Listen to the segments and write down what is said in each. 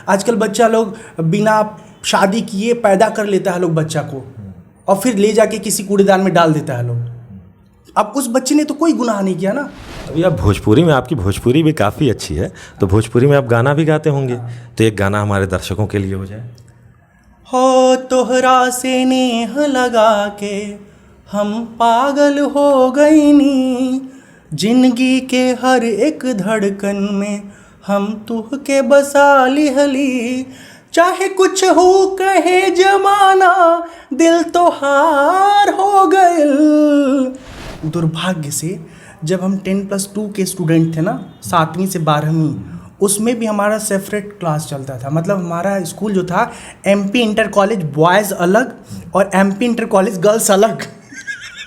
आजकल बच्चा लोग बिना शादी किए पैदा कर लेता है लोग बच्चा को, और फिर ले जाके किसी कूड़ेदान में डाल देता है लोग। अब उस बच्चे ने तो कोई गुनाह नहीं किया ना। अभी आप भोजपुरी में, आपकी भोजपुरी भी काफ़ी अच्छी है, तो भोजपुरी में आप गाना भी गाते होंगे, तो एक गाना हमारे दर्शकों के लिए हो जाए। हो तोहरा से नेह लगा के हम पागल हो गईनी, जिंदगी के हर एक धड़कन में हम तुह के बसा लिहली, चाहे कुछ हो कहे जमाना दिल तो हार हो गइल। दुर्भाग्य से जब हम 10+2 के स्टूडेंट थे ना, 7वीं से 12वीं, उसमें भी हमारा सेपरेट क्लास चलता था। मतलब हमारा स्कूल जो था MP इंटर कॉलेज बॉयज़ अलग और MP इंटर कॉलेज गर्ल्स अलग।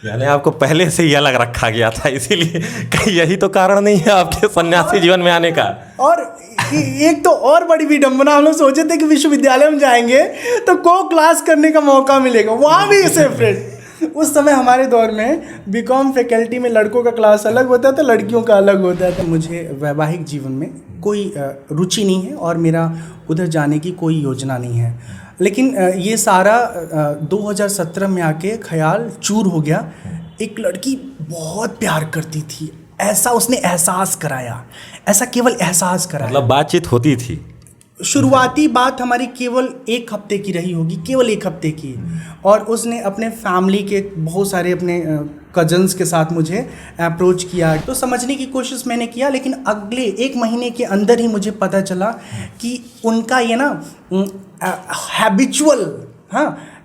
यानी आपको पहले से ही अलग रखा गया था, इसीलिए कहीं यही तो कारण नहीं है आपके सन्यासी जीवन में आने का। और एक तो और बड़ी विडंबना, हम लोग सोचे थे कि विश्वविद्यालय में जाएंगे तो को क्लास करने का मौका मिलेगा, वहाँ भी सेपरेट। उस समय हमारे दौर में बीकॉम फैकल्टी में लड़कों का क्लास अलग होता था, लड़कियों का अलग होता था। मुझे वैवाहिक जीवन में कोई रुचि नहीं है और मेरा उधर जाने की कोई योजना नहीं है, लेकिन ये सारा 2017 में आके ख्याल चूर हो गया। एक लड़की बहुत प्यार करती थी, ऐसा उसने एहसास कराया, ऐसा केवल एहसास कराया। मतलब बातचीत होती थी। शुरुआती बात हमारी केवल 1 हफ्ते की रही होगी, केवल 1 हफ्ते की, और उसने अपने फैमिली के बहुत सारे अपने कजन्स के साथ मुझे अप्रोच किया, तो समझने की कोशिश मैंने किया। लेकिन अगले 1 महीने के अंदर ही मुझे पता चला कि उनका ये ना हैबिचुअल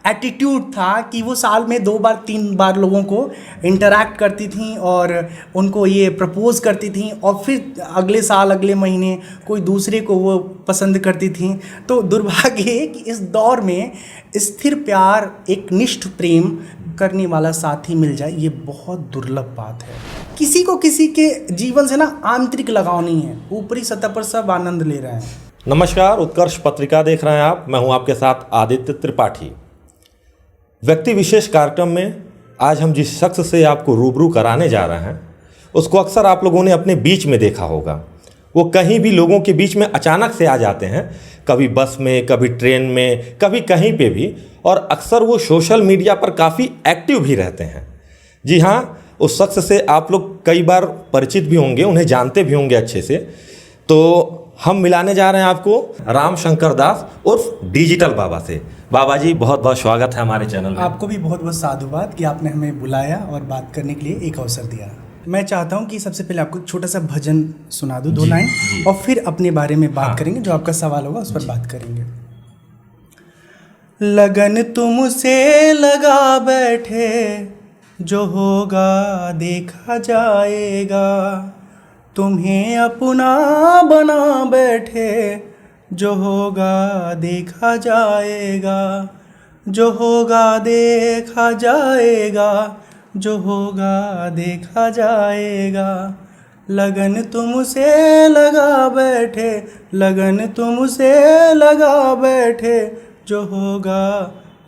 एटीट्यूड था कि वो साल में 2 बार 3 बार लोगों को इंटरैक्ट करती थी और उनको ये प्रपोज़ करती थी, और फिर अगले साल अगले महीने कोई दूसरे को वो पसंद करती थी। तो दुर्भाग्य है कि इस दौर में स्थिर प्यार, एक निष्ठ प्रेम करने वाला साथी मिल जाए, ये बहुत दुर्लभ बात है। किसी को किसी के जीवन से ना आंतरिक लगाव नहीं है, ऊपरी सतह पर सब आनंद ले रहे हैं। नमस्कार, उत्कर्ष पत्रिका देख रहे हैं आप, मैं हूं आपके साथ आदित्य त्रिपाठी। व्यक्ति विशेष कार्यक्रम में आज हम जिस शख्स से आपको रूबरू कराने जा रहे हैं, उसको अक्सर आप लोगों ने अपने बीच में देखा होगा। वो कहीं भी लोगों के बीच में अचानक से आ जाते हैं, कभी बस में, कभी ट्रेन में, कभी कहीं पे भी, और अक्सर वो सोशल मीडिया पर काफ़ी एक्टिव भी रहते हैं। जी हाँ, उस शख्स से आप लोग कई बार परिचित भी होंगे, उन्हें जानते भी होंगे अच्छे से। तो हम मिलाने जा रहे हैं आपको राम शंकर दास उर्फ डिजिटल बाबा से। बाबा जी, बहुत बहुत स्वागत है हमारे चैनल में। आपको भी बहुत बहुत साधुवाद कि आपने हमें बुलाया और बात करने के लिए एक अवसर दिया। मैं चाहता हूं कि सबसे पहले आपको एक छोटा सा भजन सुना दूं, 2 लाइन, और फिर अपने बारे में बात करेंगे, जो आपका सवाल होगा उस पर बात करेंगे। लगन तुमसे लगा बैठे, जो होगा देखा जाएगा, तुम्हें अपना बना बैठे, जो होगा देखा जाएगा, जो होगा देखा जाएगा, जो होगा देखा जाएगा। लगन तुमसे लगा बैठे, लगन तुमसे लगा बैठे, जो होगा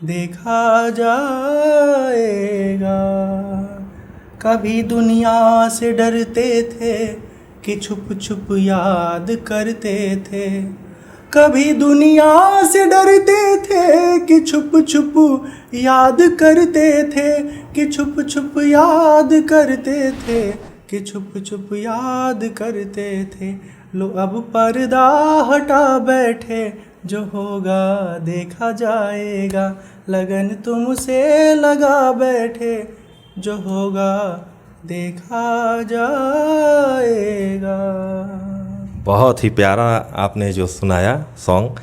देखा जाएगा। कभी दुनिया से डरते थे कि छुप छुप याद करते थे, कभी दुनिया से डरते थे कि छुप छुप याद करते थे, कि छुप छुप याद करते थे, कि छुप छुप याद करते थे। लो अब पर्दा हटा बैठे, जो होगा देखा जाएगा। लगन तुमसे लगा बैठे, जो होगा देखा जाएगा। बहुत ही प्यारा आपने जो सुनाया सॉन्ग।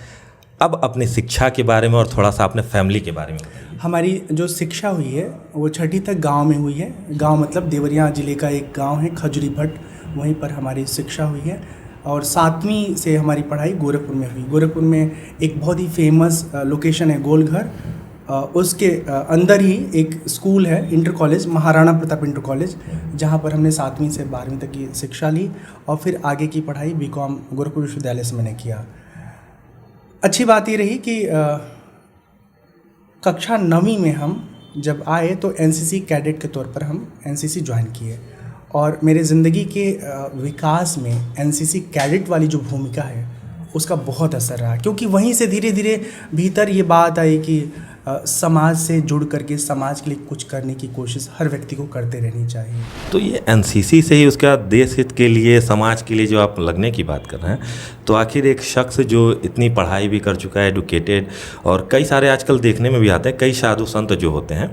अब अपनी शिक्षा के बारे में और थोड़ा सा अपने फैमिली के बारे में बताइए। हमारी जो शिक्षा हुई है वो 6ठी तक गांव में हुई है। गांव मतलब देवरिया ज़िले का एक गांव है खजुरी भट्ट, वहीं पर हमारी शिक्षा हुई है। और 7वीं से हमारी पढ़ाई गोरखपुर में हुई। गोरखपुर में एक बहुत ही फेमस लोकेशन है गोलघर, उसके अंदर ही एक स्कूल है inter college, Maharana Pratap inter college, जहाँ पर हमने 7वीं से 12वीं तक की शिक्षा ली और फिर आगे की पढ़ाई बीकॉम गोरखपुर विश्वविद्यालय से मैंने किया। अच्छी बात ये रही कि कक्षा 9वीं में हम जब आए तो एनसीसी कैडेट के तौर पर हम एनसीसी ज्वाइन किए, और मेरे ज़िंदगी के विकास में एनसीसी कैडेट वाली जो भूमिका है उसका बहुत असर रहा, क्योंकि वहीं से धीरे धीरे भीतर ये बात आई कि समाज से जुड़ करके समाज के लिए कुछ करने की कोशिश हर व्यक्ति को करते रहनी चाहिए। तो ये एनसीसी से ही उसके बाद देश हित के लिए, समाज के लिए जो आप लगने की बात कर रहे हैं, तो आखिर एक शख्स जो इतनी पढ़ाई भी कर चुका है, एडुकेटेड, और कई सारे आजकल देखने में भी आते हैं, कई साधु संत जो होते हैं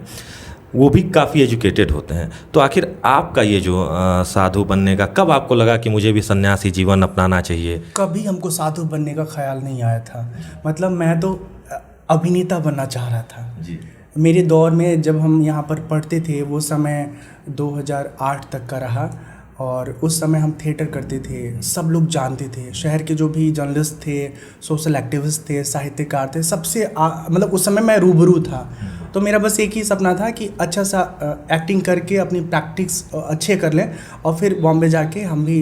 वो भी काफ़ी एजुकेटेड होते हैं, तो आखिर आपका ये जो साधु बनने का कब आपको लगा कि मुझे भी सन्यासी जीवन अपनाना चाहिए? कभी हमको साधु बनने का ख्याल नहीं आया था। मतलब मैं तो अभिनेता बनना चाह रहा था जी। मेरे दौर में जब हम यहाँ पर पढ़ते थे वो समय 2008 तक का रहा, और उस समय हम थिएटर करते थे, सब लोग जानते थे, शहर के जो भी जर्नलिस्ट थे, सोशल एक्टिविस्ट थे, साहित्यकार थे, सबसे मतलब उस समय मैं रूबरू था। तो मेरा बस एक ही सपना था कि अच्छा सा एक्टिंग करके अपनी प्रैक्टिस अच्छे कर लें और फिर बॉम्बे जाके हम भी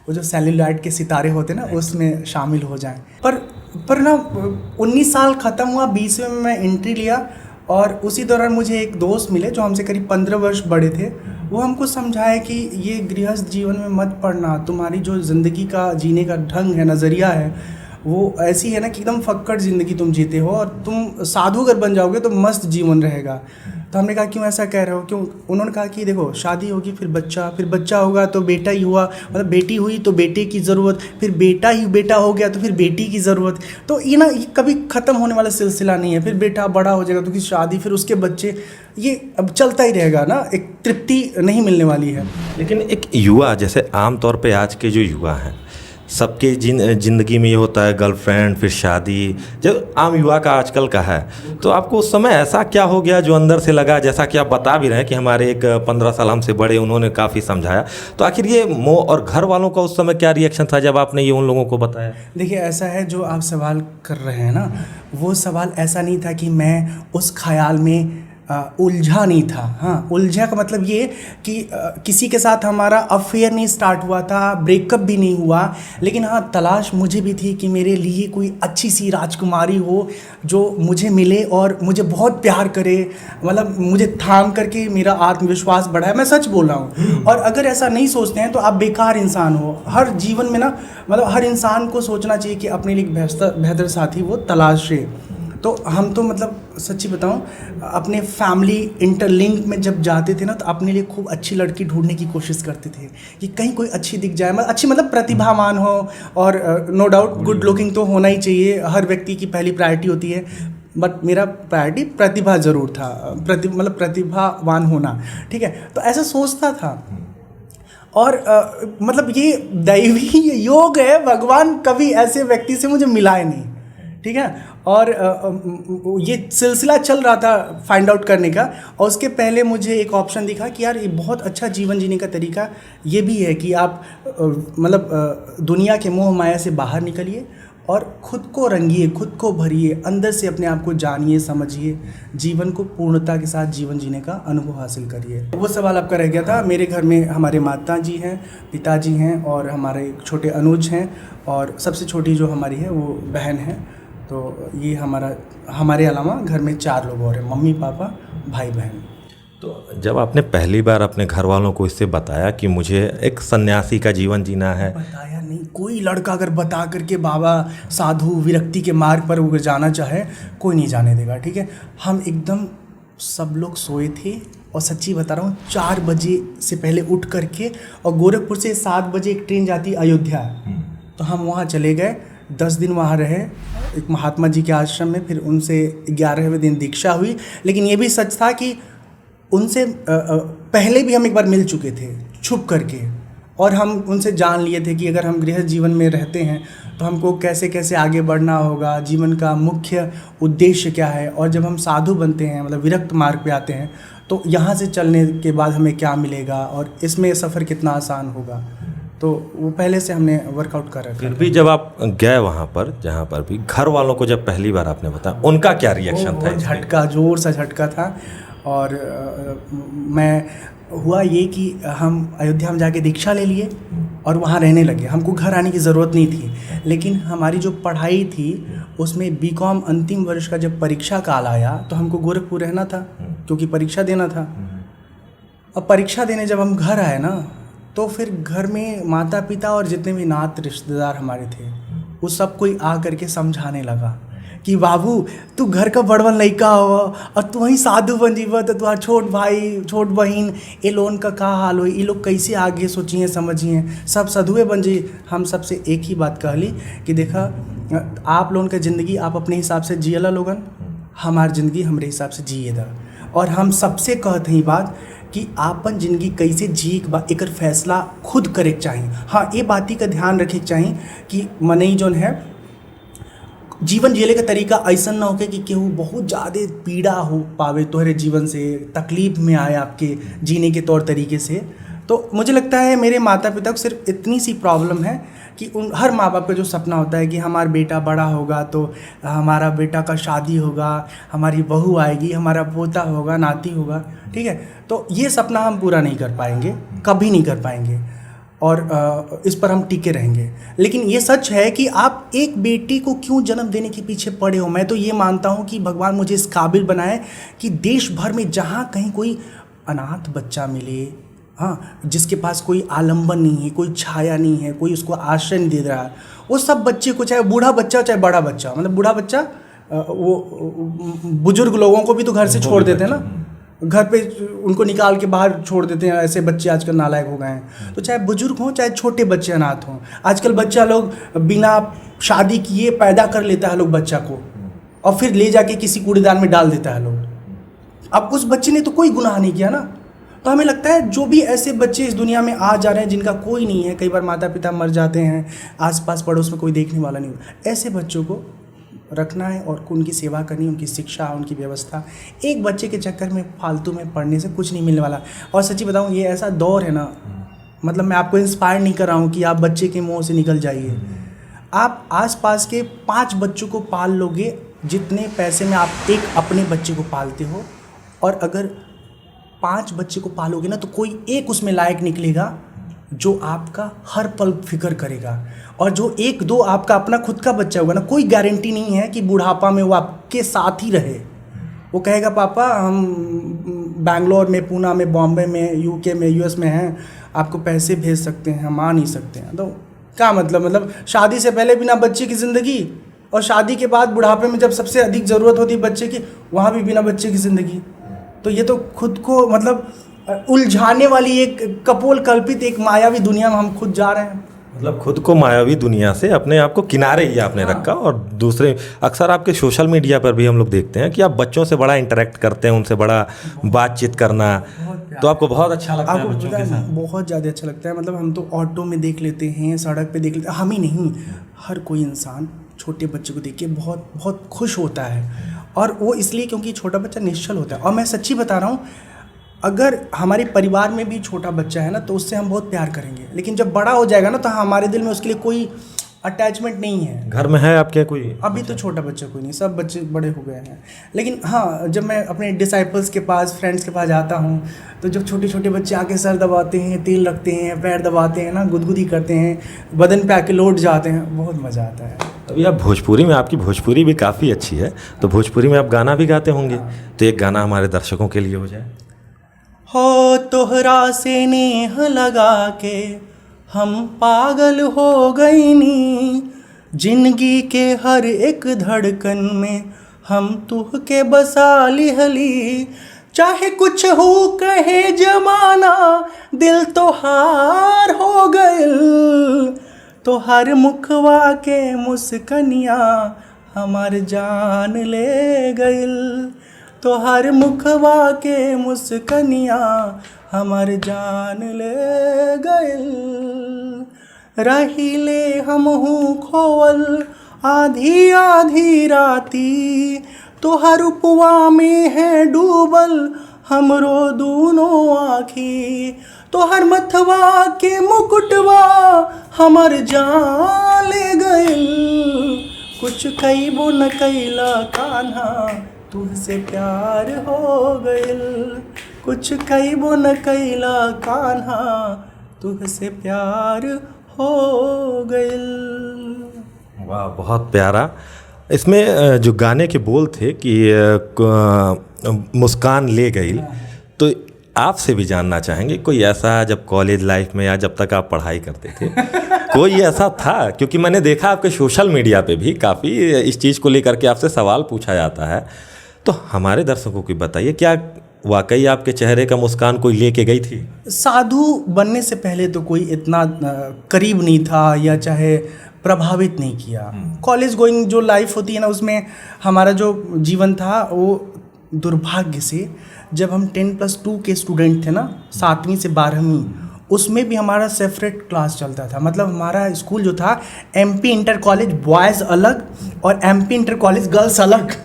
वो जो सैटेलाइट के सितारे होते ना उसमें शामिल हो जाएं। पर ना 19 साल ख़त्म हुआ, 20वें में मैं एंट्री लिया, और उसी दौरान मुझे एक दोस्त मिले जो हमसे करीब 15 वर्ष बड़े थे। वो हमको समझाए कि ये गृहस्थ जीवन में मत पड़ना, तुम्हारी जो ज़िंदगी का जीने का ढंग है, नज़रिया है, वो ऐसी है ना कि एकदम फक्कड़ ज़िंदगी तुम जीते हो, और तुम साधु अगर बन जाओगे तो मस्त जीवन रहेगा। तो हमने कहा क्यों ऐसा कह रहे हो, क्यों? उन्होंने कहा कि देखो, शादी होगी फिर बच्चा होगा तो बेटा ही हुआ, मतलब बेटी हुई तो बेटे की ज़रूरत, फिर बेटा ही बेटा हो गया तो फिर बेटी की ज़रूरत। तो ये ना ये कभी ख़त्म होने वाला सिलसिला नहीं है। फिर बेटा बड़ा हो जाएगा तो उसकी शादी, फिर उसके बच्चे, ये अब चलता ही रहेगा ना, एक तृप्ति नहीं मिलने वाली है। लेकिन एक युवा, जैसे आम तौर पे आज के जो युवा हैं, सबके ज़िंदगी में ये होता है गर्लफ्रेंड, फिर शादी, जो आम युवा का आजकल का है, तो आपको उस समय ऐसा क्या हो गया जो अंदर से लगा, जैसा कि आप बता भी रहे हैं कि हमारे एक 15 साल हमसे बड़े, उन्होंने काफ़ी समझाया, तो आखिर ये मोह, और घर वालों का उस समय क्या रिएक्शन था जब आपने ये उन लोगों को बताया? देखिए, ऐसा है, जो आप सवाल कर रहे हैं ना, वो सवाल ऐसा नहीं था कि मैं उस ख्याल में उलझा नहीं था। हाँ, उलझा का मतलब ये कि किसी के साथ हमारा अफेयर नहीं स्टार्ट हुआ था, ब्रेकअप भी नहीं हुआ, लेकिन हाँ, तलाश मुझे भी थी कि मेरे लिए कोई अच्छी सी राजकुमारी हो जो मुझे मिले और मुझे बहुत प्यार करे, मतलब मुझे थाम करके मेरा आत्मविश्वास बढ़ाए। मैं सच बोल रहा हूँ। और अगर ऐसा नहीं सोचते हैं तो आप बेकार इंसान हो। हर जीवन में ना, मतलब हर इंसान को सोचना चाहिए कि अपने लिए बेहतर साथी वो तलाशे। तो हम तो मतलब सच्ची बताऊं, अपने फैमिली इंटरलिंक में जब जाते थे ना, तो अपने लिए खूब अच्छी लड़की ढूंढने की कोशिश करते थे कि कहीं कोई अच्छी दिख जाए, मतलब अच्छी, मतलब प्रतिभावान हो, और नो डाउट गुड लुकिंग तो होना ही चाहिए, हर व्यक्ति की पहली प्रायोरिटी होती है। बट मेरा प्रायोरिटी प्रतिभा ज़रूर था, मतलब प्रतिभावान होना, ठीक है। तो ऐसा सोचता था, और मतलब ये दैवी योग है, भगवान कभी ऐसे व्यक्ति से मुझे मिला ही नहीं, ठीक है। और ये सिलसिला चल रहा था फाइंड आउट करने का, और उसके पहले मुझे एक ऑप्शन दिखा कि यार ये बहुत अच्छा जीवन जीने का तरीका ये भी है कि आप मतलब दुनिया के मोह माया से बाहर निकलिए और खुद को रंगिए, खुद को भरिए, अंदर से अपने आप को जानिए, समझिए, जीवन को पूर्णता के साथ जीवन जीने का अनुभव हासिल करिए। वो सवाल आपका रह गया था। मेरे घर में हमारे माता जी हैं, पिताजी हैं, और हमारे छोटे अनुज हैं, और सबसे छोटी जो हमारी है वो बहन है। तो ये हमारे अलावा घर में 4 लोग और हैं, मम्मी पापा भाई बहन। तो जब आपने पहली बार अपने घर वालों को इससे बताया कि मुझे एक सन्यासी का जीवन जीना है, बताया नहीं। कोई लड़का अगर बता करके बाबा साधु विरक्ति के मार्ग पर वो जाना चाहे, कोई नहीं जाने देगा, ठीक है। हम एकदम सब लोग सोए थे, और सच्ची बता रहा हूँ 4 बजे से पहले उठ करके, और गोरखपुर से 7 बजे एक ट्रेन जाती अयोध्या, तो हम वहाँ चले गए, 10 दिन वहाँ रहे एक महात्मा जी के आश्रम में। फिर उनसे 11वें दिन दीक्षा हुई। लेकिन ये भी सच था कि उनसे पहले भी हम एक बार मिल चुके थे छुप करके, और हम उनसे जान लिए थे कि अगर हम गृहस्थ जीवन में रहते हैं तो हमको कैसे कैसे आगे बढ़ना होगा, जीवन का मुख्य उद्देश्य क्या है, और जब हम साधु बनते हैं, मतलब विरक्त मार्ग पे आते हैं, तो यहाँ से चलने के बाद हमें क्या मिलेगा, और इसमें सफ़र कितना आसान होगा। तो वो पहले से हमने वर्कआउट कर रखा था। फिर भी जब आप गए वहाँ पर, जहाँ पर भी घर वालों को जब पहली बार आपने बताया, उनका क्या रिएक्शन था? झटका, जोर सा झटका था। और हुआ ये कि हम अयोध्या में जाके दीक्षा ले लिए और वहाँ रहने लगे। हमको घर आने की ज़रूरत नहीं थी, लेकिन हमारी जो पढ़ाई थी उसमें बीकॉम अंतिम वर्ष का जब परीक्षा काल आया तो हमको गोरखपुर रहना था, क्योंकि परीक्षा देना था। अब परीक्षा देने जब हम घर आए ना, तो फिर घर में माता पिता और जितने भी नात रिश्तेदार हमारे थे वो सब कोई आ करके समझाने लगा कि बाबू तू घर का बड़वन लड़का हो और तू वहीं साधु बन जीव तो तुम्हारा छोट भाई छोट बहन ये लोन का हाल हो, ये लोग कैसे आगे सोचिए समझिए, सब साधुए बन जी। हम सबसे एक ही बात कहली कि देखा आप लोगों का ज़िंदगी आप अपने हिसाब से जियला लोगन, हमारी ज़िंदगी हमारे हिसाब से जिए दा। और हम सबसे कहते हैं बात कि आपन ज़िंदगी कैसे जिए के बाद एकर फैसला खुद करे के चाहिए। हाँ, ये बात का ध्यान रखे के चाहिए कि मनई जौन है जीवन जिले का तरीका ऐसा ना हो कि केहू बहुत ज़्यादा पीड़ा हो पावे तोहरे जीवन से, तकलीफ़ में आए आपके जीने के तौर तरीके से। तो मुझे लगता है मेरे माता पिता को सिर्फ इतनी सी प्रॉब्लम है कि उन हर माँ बाप का जो सपना होता है कि हमारा बेटा बड़ा होगा तो हमारा बेटा का शादी होगा, हमारी बहू आएगी, हमारा पोता होगा, नाती होगा, ठीक है। तो ये सपना हम पूरा नहीं कर पाएंगे, कभी नहीं कर पाएंगे और इस पर हम टिके रहेंगे। लेकिन ये सच है कि आप एक बेटी को क्यों जन्म देने के पीछे पड़े हो। मैं तो ये मानता हूँ कि भगवान मुझे इस काबिल बनाए कि देश भर में जहाँ कहीं कोई अनाथ बच्चा मिले, हाँ, जिसके पास कोई आलम्बन नहीं है, कोई छाया नहीं है, कोई उसको आश्रय नहीं दे रहा है, वो सब बच्चे को, चाहे बूढ़ा बच्चा चाहे बड़ा बच्चा, मतलब बूढ़ा बच्चा वो बुजुर्ग लोगों को भी तो घर से छोड़ देते हैं ना, घर पे उनको निकाल के बाहर छोड़ देते हैं। ऐसे बच्चे आजकल नालायक हो गए हैं। तो चाहे बुजुर्ग हों चाहे छोटे बच्चे अनाथ हों, आजकल बच्चा लोग बिना शादी किए पैदा कर लेता है लोग बच्चा को और फिर ले जाके किसी कूड़ेदान में डाल देता है लोग। अब उस बच्चे ने तो कोई गुनाह नहीं किया ना। तो हमें लगता है जो भी ऐसे बच्चे इस दुनिया में आ जा रहे हैं जिनका कोई नहीं है, कई बार माता पिता मर जाते हैं, आसपास पड़ोस में कोई देखने वाला नहीं होता, ऐसे बच्चों को रखना है और उनकी सेवा करनी, उनकी शिक्षा, उनकी व्यवस्था। एक बच्चे के चक्कर में फालतू में पढ़ने से कुछ नहीं मिलने वाला। और सच्ची बताऊं, ये ऐसा दौर है ना, मतलब मैं आपको इंस्पायर नहीं कर रहा हूँ कि आप बच्चे के मुँह से निकल जाइए। आप आसपास के 5 बच्चों को पाल लोगे जितने पैसे में आप एक अपने बच्चे को पालते हो, और अगर 5 बच्चे को पालोगे ना तो कोई एक उसमें लायक निकलेगा जो आपका हर पल फिक्र करेगा। और जो 1-2 आपका अपना खुद का बच्चा होगा ना, कोई गारंटी नहीं है कि बुढ़ापा में वो आपके साथ ही रहे। वो कहेगा पापा हम बैंगलोर में, पूना में, बॉम्बे में, यूके में, यूएस में हैं, आपको पैसे भेज सकते हैं, हम आ नहीं सकते हैं। तो क्या मतलब शादी से पहले बिना बच्चे की ज़िंदगी और शादी के बाद बुढ़ापे में जब सबसे अधिक ज़रूरत होती है बच्चे की, वहाँ भी बिना बच्चे की ज़िंदगी। तो ये तो खुद को मतलब उलझाने वाली एक कपोल कल्पित एक मायावी दुनिया में हम खुद जा रहे हैं। मतलब खुद को मायावी दुनिया से अपने आप को किनारे ही आपने रखा। और दूसरे अक्सर आपके सोशल मीडिया पर भी हम लोग देखते हैं कि आप बच्चों से बड़ा इंटरेक्ट करते हैं, उनसे बड़ा बातचीत करना, तो आपको बहुत अच्छा लगता है बच्चों के साथ? बहुत ज़्यादा अच्छा लगता है। मतलब हम तो ऑटो में देख लेते हैं, सड़क पे देख लेते हैं, हम ही नहीं, हर कोई इंसान छोटे बच्चे को देख के बहुत बहुत खुश होता है। और वो इसलिए क्योंकि छोटा बच्चा निश्चल होता है। और मैं सच्ची बता रहा हूँ, अगर हमारे परिवार में भी छोटा बच्चा है ना तो उससे हम बहुत प्यार करेंगे, लेकिन जब बड़ा हो जाएगा ना तो हमारे दिल में उसके लिए कोई अटैचमेंट नहीं है। घर में है आपके कोई? अभी तो छोटा बच्चा कोई नहीं, सब बच्चे बड़े हो गए हैं। लेकिन हाँ, जब मैं अपने डिसाइपल्स के पास, फ्रेंड्स के पास जाता हूँ तो जब छोटे छोटे बच्चे आके सर दबाते हैं, तेल रखते हैं, पैर दबाते हैं ना, गुदगुदी करते हैं, बदन पे आके लौट जाते हैं, बहुत मज़ा आता है। अभी आप भोजपुरी में, आपकी भोजपुरी भी काफ़ी अच्छी है, तो भोजपुरी में आप गाना भी गाते होंगे, तो एक गाना हमारे दर्शकों के लिए हो जाए। हो तोहरा से नेह लगा के हम पागल हो गईनी, जिंदगी के हर एक धड़कन में हम तुह के बसा लिहली, चाहे कुछ हो कहे जमाना दिल तो हार हो गइल, तो हर मुखवा के मुस्कनिया हमार जान ले गइल, तो हर मुखवा के मुस्कनिया हमार जान ले गइल, रहिले हमहू खोवल आधी आधी राती, तो हर उपवा में है डूबल हमरो दूनों आँखी, तो हर मथवा के मुकुटवा हमर जान ले गइल, कुछ कईबो न कैला कान्हा तुझसे प्यार हो गइल, कुछ कईबो न कैला कान्हा तुझसे प्यार हो गइल। वाह, बहुत प्यारा। इसमें जो गाने के बोल थे कि मुस्कान ले गई, तो आपसे भी जानना चाहेंगे कोई ऐसा, जब कॉलेज लाइफ में या जब तक आप पढ़ाई करते थे कोई ऐसा था, क्योंकि मैंने देखा आपके सोशल मीडिया पे भी काफ़ी इस चीज़ को लेकर के आपसे सवाल पूछा जाता है, तो हमारे दर्शकों को बताइए, क्या वाकई आपके चेहरे का मुस्कान कोई लेके गई थी? साधु बनने से पहले तो कोई इतना करीब नहीं था या चाहे प्रभावित नहीं किया। कॉलेज गोइंग जो लाइफ होती है ना, उसमें हमारा जो जीवन था वो दुर्भाग्य से, जब हम 10+2 के स्टूडेंट थे ना, 7वीं से 12वीं, उसमें भी हमारा सेपरेट क्लास चलता था। मतलब हमारा स्कूल जो था, MP इंटर कॉलेज बॉयज़ अलग और MP इंटर कॉलेज गर्ल्स अलग।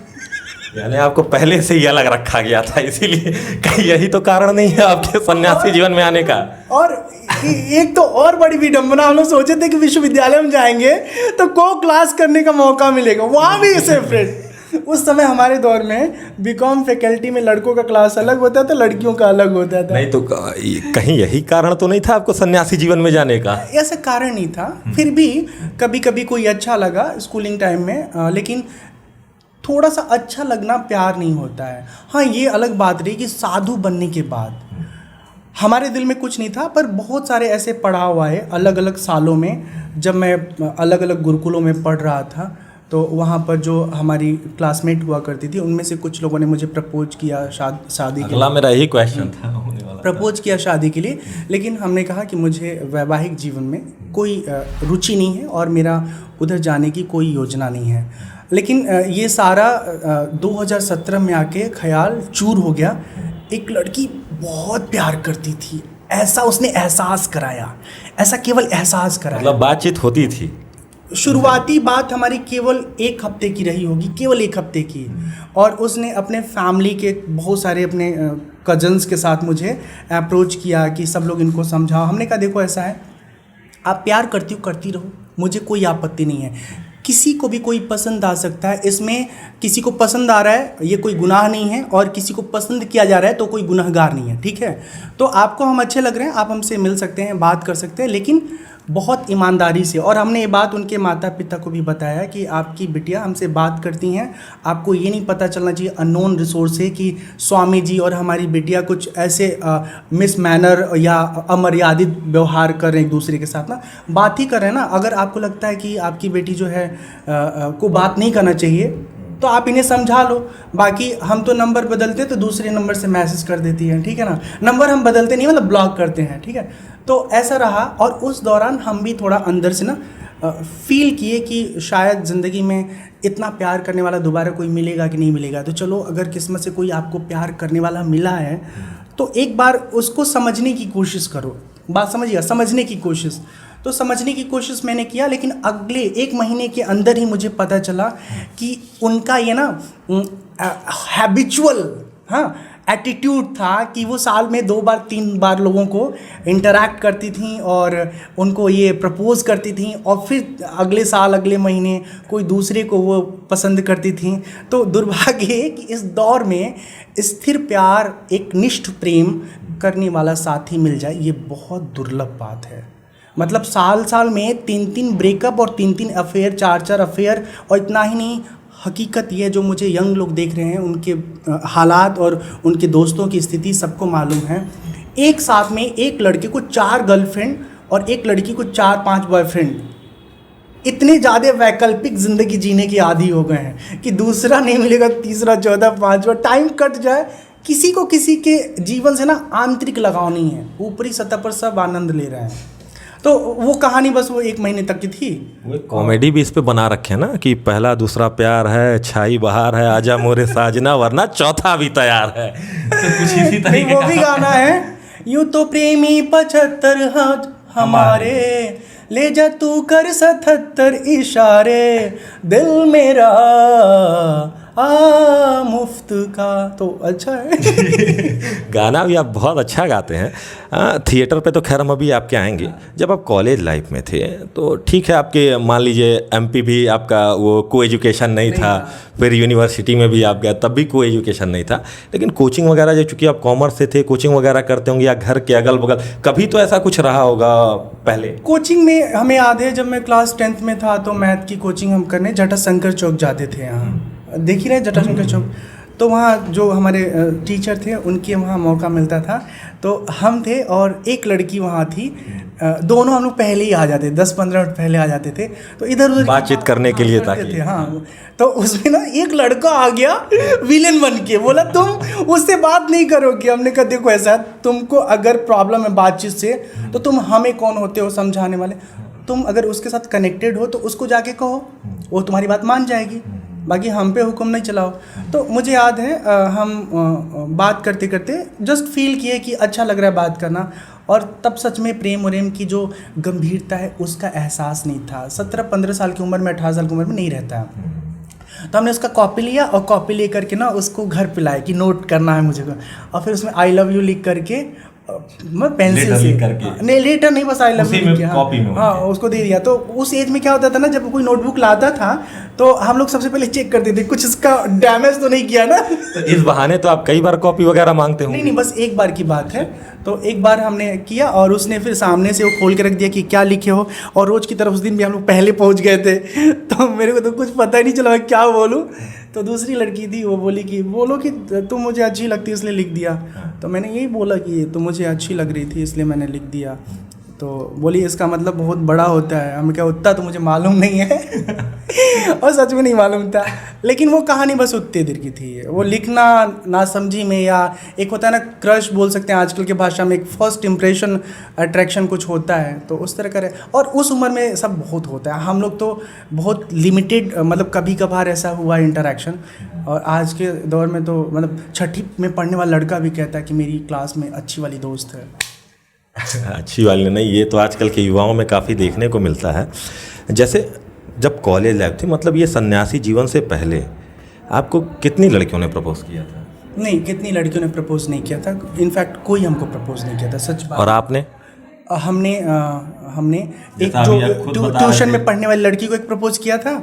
यानी आपको पहले से ही अलग रखा गया था, इसीलिए कहीं यही तो कारण नहीं है आपके सन्यासी जीवन में आने का? और एक तो और बड़ी विडंबना, हम लोग सोचे थे कि विश्वविद्यालय में जाएंगे तो को क्लास करने का मौका मिलेगा, वहाँ भी सेपरेट। उस समय हमारे दौर में बीकॉम फैकल्टी में लड़कों का क्लास अलग होता था, लड़कियों का अलग होता था। नहीं तो कहीं यही कारण तो नहीं था आपको सन्यासी जीवन में जाने का? ऐसा कारण नहीं था, फिर भी कभी कभी कोई अच्छा लगा स्कूलिंग टाइम में, लेकिन थोड़ा सा अच्छा लगना प्यार नहीं होता है। हाँ, ये अलग बात रही कि साधु बनने के बाद हमारे दिल में कुछ नहीं था, पर बहुत सारे ऐसे पड़ाव आए अलग अलग सालों में। जब मैं अलग अलग गुरुकुलों में पढ़ रहा था, तो वहाँ पर जो हमारी क्लासमेट हुआ करती थी, उनमें से कुछ लोगों ने मुझे प्रपोज किया शादी के लिए। मेरा यही क्वेश्चन था, होने वाला प्रपोज किया शादी के लिए, लेकिन हमने कहा कि मुझे वैवाहिक जीवन में कोई रुचि नहीं है और मेरा उधर जाने की कोई योजना नहीं है। लेकिन ये सारा 2017 में आके ख्याल चूर हो गया। एक लड़की बहुत प्यार करती थी, ऐसा उसने एहसास कराया, ऐसा केवल एहसास कराया। मतलब बातचीत होती थी? शुरुआती बात हमारी केवल 1 हफ्ते की रही होगी, केवल 1 हफ्ते की। और उसने अपने फैमिली के बहुत सारे अपने कजन्स के साथ मुझे अप्रोच किया कि सब लोग इनको समझाओ। हमने कहा देखो ऐसा है, आप प्यार करती हो करती रहो, मुझे कोई आपत्ति नहीं है। किसी को भी कोई पसंद आ सकता है, इसमें किसी को पसंद आ रहा है ये कोई गुनाह नहीं है, और किसी को पसंद किया जा रहा है तो कोई गुनहगार नहीं है, ठीक है। तो आपको हम अच्छे लग रहे हैं, आप हमसे मिल सकते हैं, बात कर सकते हैं, लेकिन बहुत ईमानदारी से। और हमने ये बात उनके माता पिता को भी बताया कि आपकी बिटिया हमसे बात करती हैं, आपको ये नहीं पता चलना चाहिए अननोन रिसोर्स से कि स्वामी जी और हमारी बिटिया कुछ ऐसे मिस मैनर या अमर्यादित व्यवहार कर रहे हैं एक दूसरे के साथ ना, बात ही कर रहे हैं ना। अगर आपको लगता है कि आपकी बेटी जो है को बात नहीं करना चाहिए, तो आप इन्हें समझा लो। बाकी हम तो नंबर बदलते तो दूसरे नंबर से मैसेज कर देती है, ठीक है ना। नंबर हम बदलते नहीं, मतलब ब्लॉक करते हैं, ठीक है। तो ऐसा रहा, और उस दौरान हम भी थोड़ा अंदर से ना फील किए कि शायद ज़िंदगी में इतना प्यार करने वाला दोबारा कोई मिलेगा कि नहीं मिलेगा। तो चलो, अगर किस्मत से कोई आपको प्यार करने वाला मिला है तो एक बार उसको समझने की कोशिश करो। बात समझिएगा, समझने की कोशिश। तो समझने की कोशिश मैंने किया, लेकिन अगले 1 महीने के अंदर ही मुझे पता चला कि उनका ये ना हैबिचुअल एटीट्यूड था कि वो साल में 2 बार 3 बार लोगों को इंटरैक्ट करती थी और उनको ये प्रपोज करती थी, और फिर अगले साल अगले महीने कोई दूसरे को वो पसंद करती थी। तो दुर्भाग्य है कि इस दौर में स्थिर प्यार, एक निष्ठ प्रेम करने वाला साथी मिल जाए, ये बहुत दुर्लभ बात है। मतलब साल में 3-3 ब्रेकअप और 3-3 अफेयर, 4-4 अफेयर, और इतना ही नहीं, हकीकत ये जो मुझे यंग लोग देख रहे हैं उनके हालात और उनके दोस्तों की स्थिति सबको मालूम है। एक साथ में एक लड़के को 4 गर्लफ्रेंड और एक लड़की को 4-5 बॉयफ्रेंड, इतने ज़्यादा वैकल्पिक ज़िंदगी जीने के आदी हो गए हैं कि दूसरा नहीं मिलेगा, तीसरा, 14, 5 टाइम कट जाए। किसी को किसी के जीवन से ना आंतरिक लगाव नहीं है, ऊपरी सतह पर सब आनंद ले रहे हैं। तो वो कहानी बस वो 1 महीने तक की थी। वो कॉमेडी भी इस पे बना रखे हैं ना कि पहला दूसरा प्यार है, छाई बहार है, आजा मोरे साजना, वरना चौथा भी तैयार है। तो कुछ इसी तरीके वो भी गाना है, यूं तो प्रेमी 75 हाथ हमारे, ले जा तू कर 77 इशारे, दिल मेरा मुफ्त का। तो अच्छा है। गाना भी आप बहुत अच्छा गाते हैं। थिएटर पे तो खैर हम अभी आपके आएंगे। जब आप कॉलेज लाइफ में थे तो ठीक है, आपके मान लीजिए MP भी आपका वो को एजुकेशन नहीं था, फिर यूनिवर्सिटी में भी आप गए तब भी को एजुकेशन नहीं था, लेकिन कोचिंग वगैरह जो, चूँकि आप कॉमर्स से थे, कोचिंग वगैरह करते होंगे या घर के अगल बगल कभी तो ऐसा कुछ रहा होगा पहले? कोचिंग में हमें याद है, जब मैं क्लास 10th में था तो मैथ की कोचिंग हम करने जटाशंकर चौक जाते थे। यहाँ देख ही रहे जटाशंकर चौक, तो वहाँ जो हमारे टीचर थे उनके वहाँ मौका मिलता था, तो हम थे और एक लड़की वहाँ थी। दोनों हम लोग पहले ही आ जाते, 10-15 मिनट पहले आ जाते थे, तो इधर उधर बातचीत करने के लिए ताकि हाँ। तो उसमें ना एक लड़का आ गया विलेन बन के, बोला तुम उससे बात नहीं करोगे। हमने कहा देखो ऐसा, तुमको अगर प्रॉब्लम है बातचीत से तो तुम हमें कौन होते हो समझाने वाले, तुम अगर उसके साथ कनेक्टेड हो तो उसको जाके कहो, वो तुम्हारी बात मान जाएगी, बाकी हम पे हुक्म नहीं चलाओ। तो मुझे याद है हम बात करते करते जस्ट फील किए कि अच्छा लग रहा है बात करना, और तब सच में प्रेम और की जो गंभीरता है उसका एहसास नहीं था। 17-15 साल की उम्र में, 18 साल की उम्र में नहीं रहता है। तो हमने उसका कॉपी लिया और कॉपी ले करके ना उसको घर पे लाए कि नोट करना है मुझे, और फिर उसमें आई लव यू लिख करके मैं पेंसिल से, नहीं लेटर नहीं, बस आई लव यू कॉपी में हाँ उसको दे दिया। तो उस एज में क्या होता था ना, जब कोई नोटबुक लाता था तो हम लोग सबसे पहले चेक करते थे कुछ इसका डैमेज तो नहीं किया ना। तो इस बहाने तो आप कई बार कॉपी वगैरह मांगते हो? नहीं, बस एक बार की बात है। तो एक बार हमने किया और उसने फिर सामने से वो खोल के रख दिया कि क्या लिखे हो, और रोज की तरफ उस दिन भी हम लोग पहले पहुंच गए थे, तो मेरे को तो कुछ पता ही नहीं चला मैं क्या बोलूँ। तो दूसरी लड़की थी, वो बोली कि बोलो कि तुम मुझे अच्छी लगती है इसलिए लिख दिया। तो मैंने यही बोला कि तुम मुझे अच्छी लग रही थी इसलिए मैंने लिख दिया। तो बोली इसका मतलब बहुत बड़ा होता है। हमें क्या, उतना तो मुझे मालूम नहीं है और सच में नहीं मालूम था, लेकिन वो कहानी बस उतनी देर की थी। वो लिखना ना समझी में, या एक होता है ना क्रश बोल सकते हैं आजकल के भाषा में, एक फर्स्ट इम्प्रेशन अट्रैक्शन कुछ होता है, तो उस तरह का रहे। और उस उम्र में सब बहुत होता है, हम लोग तो बहुत लिमिटेड, मतलब कभी कभार ऐसा हुआ इंटरेक्शन। और आज के दौर में तो मतलब 6ठी में पढ़ने वाला लड़का भी कहता है कि मेरी क्लास में अच्छी वाली दोस्त है। अच्छी वाली नहीं, ये तो आजकल के युवाओं में काफ़ी देखने को मिलता है। जैसे जब कॉलेज लाइफ थी, मतलब ये सन्यासी जीवन से पहले आपको कितनी लड़कियों ने प्रपोज किया था? नहीं, कितनी लड़कियों ने प्रपोज नहीं किया था, इनफैक्ट कोई हमको प्रपोज नहीं किया था, सच बात। और आपने? हमने एक जो ट्यूशन में पढ़ने वाली लड़की को एक प्रपोज किया था,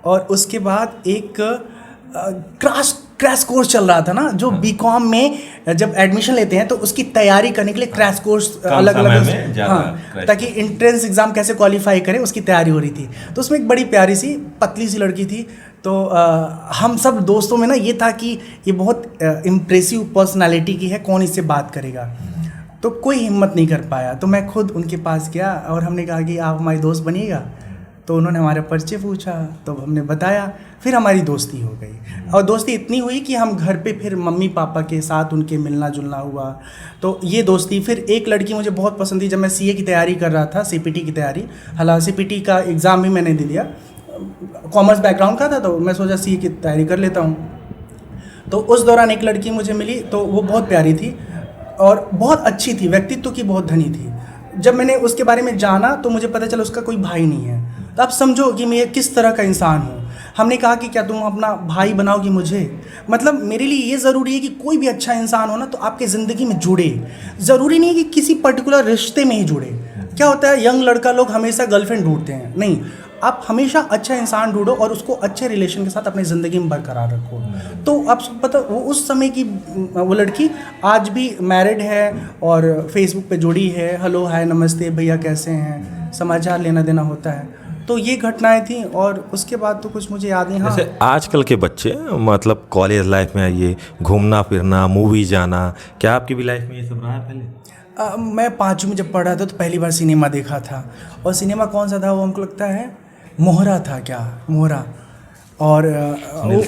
और उसके बाद एक क्रैश कोर्स चल रहा था ना, जो बीकॉम में जब एडमिशन लेते हैं तो उसकी तैयारी करने के लिए क्रैश कोर्स अलग अलग, हाँ, ताकि एंट्रेंस एग्जाम कैसे क्वालिफाई करें उसकी तैयारी हो रही थी। तो उसमें एक बड़ी प्यारी सी पतली सी लड़की थी। तो हम सब दोस्तों में ना ये था कि ये बहुत इम्प्रेसिव पर्सनालिटी की है, कौन इससे बात करेगा। तो कोई हिम्मत नहीं कर पाया, तो मैं खुद उनके पास गया और हमने कहा कि आप हमारी दोस्त बनिएगा। तो उन्होंने हमारा परिचय पूछा, तो हमने बताया, फिर हमारी दोस्ती हो गई। और दोस्ती इतनी हुई कि हम घर पे फिर मम्मी पापा के साथ उनके मिलना जुलना हुआ। तो ये दोस्ती, फिर एक लड़की मुझे बहुत पसंद थी जब मैं सीए की तैयारी कर रहा था, सीपीटी की तैयारी। हालांकि सीपीटी का एग्ज़ाम भी मैंने दे दिया, कॉमर्स बैकग्राउंड का था, तो मैं सोचा सीए की तैयारी कर लेता हूँ। तो उस दौरान एक लड़की मुझे मिली, तो वो बहुत प्यारी थी और बहुत अच्छी थी, व्यक्तित्व की बहुत धनी थी। जब मैंने उसके बारे में जाना तो मुझे पता चला उसका कोई भाई नहीं है। तो आप समझो कि मैं किस तरह का इंसान हूँ। हमने कहा कि क्या तुम अपना भाई बनाओगी मुझे? मतलब मेरे लिए ये ज़रूरी है कि कोई भी अच्छा इंसान हो ना तो आपके ज़िंदगी में जुड़े, ज़रूरी नहीं है कि किसी पर्टिकुलर रिश्ते में ही जुड़े। क्या होता है, यंग लड़का लोग हमेशा गर्लफ्रेंड ढूंढते हैं, नहीं, आप हमेशा अच्छा इंसान ढूंढो और उसको अच्छे रिलेशन के साथ अपनी ज़िंदगी में बरकरार रखो। तो आप पता, वो उस समय की वो लड़की आज भी मैरिड है और फेसबुक पे जुड़ी है, हेलो हाय नमस्ते भैया कैसे हैं, समाचार लेना देना होता है। तो ये घटनाएं थी और उसके बाद तो कुछ मुझे याद नहीं। हाँ, जैसे आजकल के बच्चे मतलब कॉलेज लाइफ में आइए, घूमना फिरना, मूवी जाना, क्या आपकी भी लाइफ में ये सब रहा है पहले? मैं 5वीं में जब पढ़ रहा था तो पहली बार सिनेमा देखा था। और सिनेमा कौन सा था वो हमको लगता है मोहरा था, क्या मोहरा, और सुनील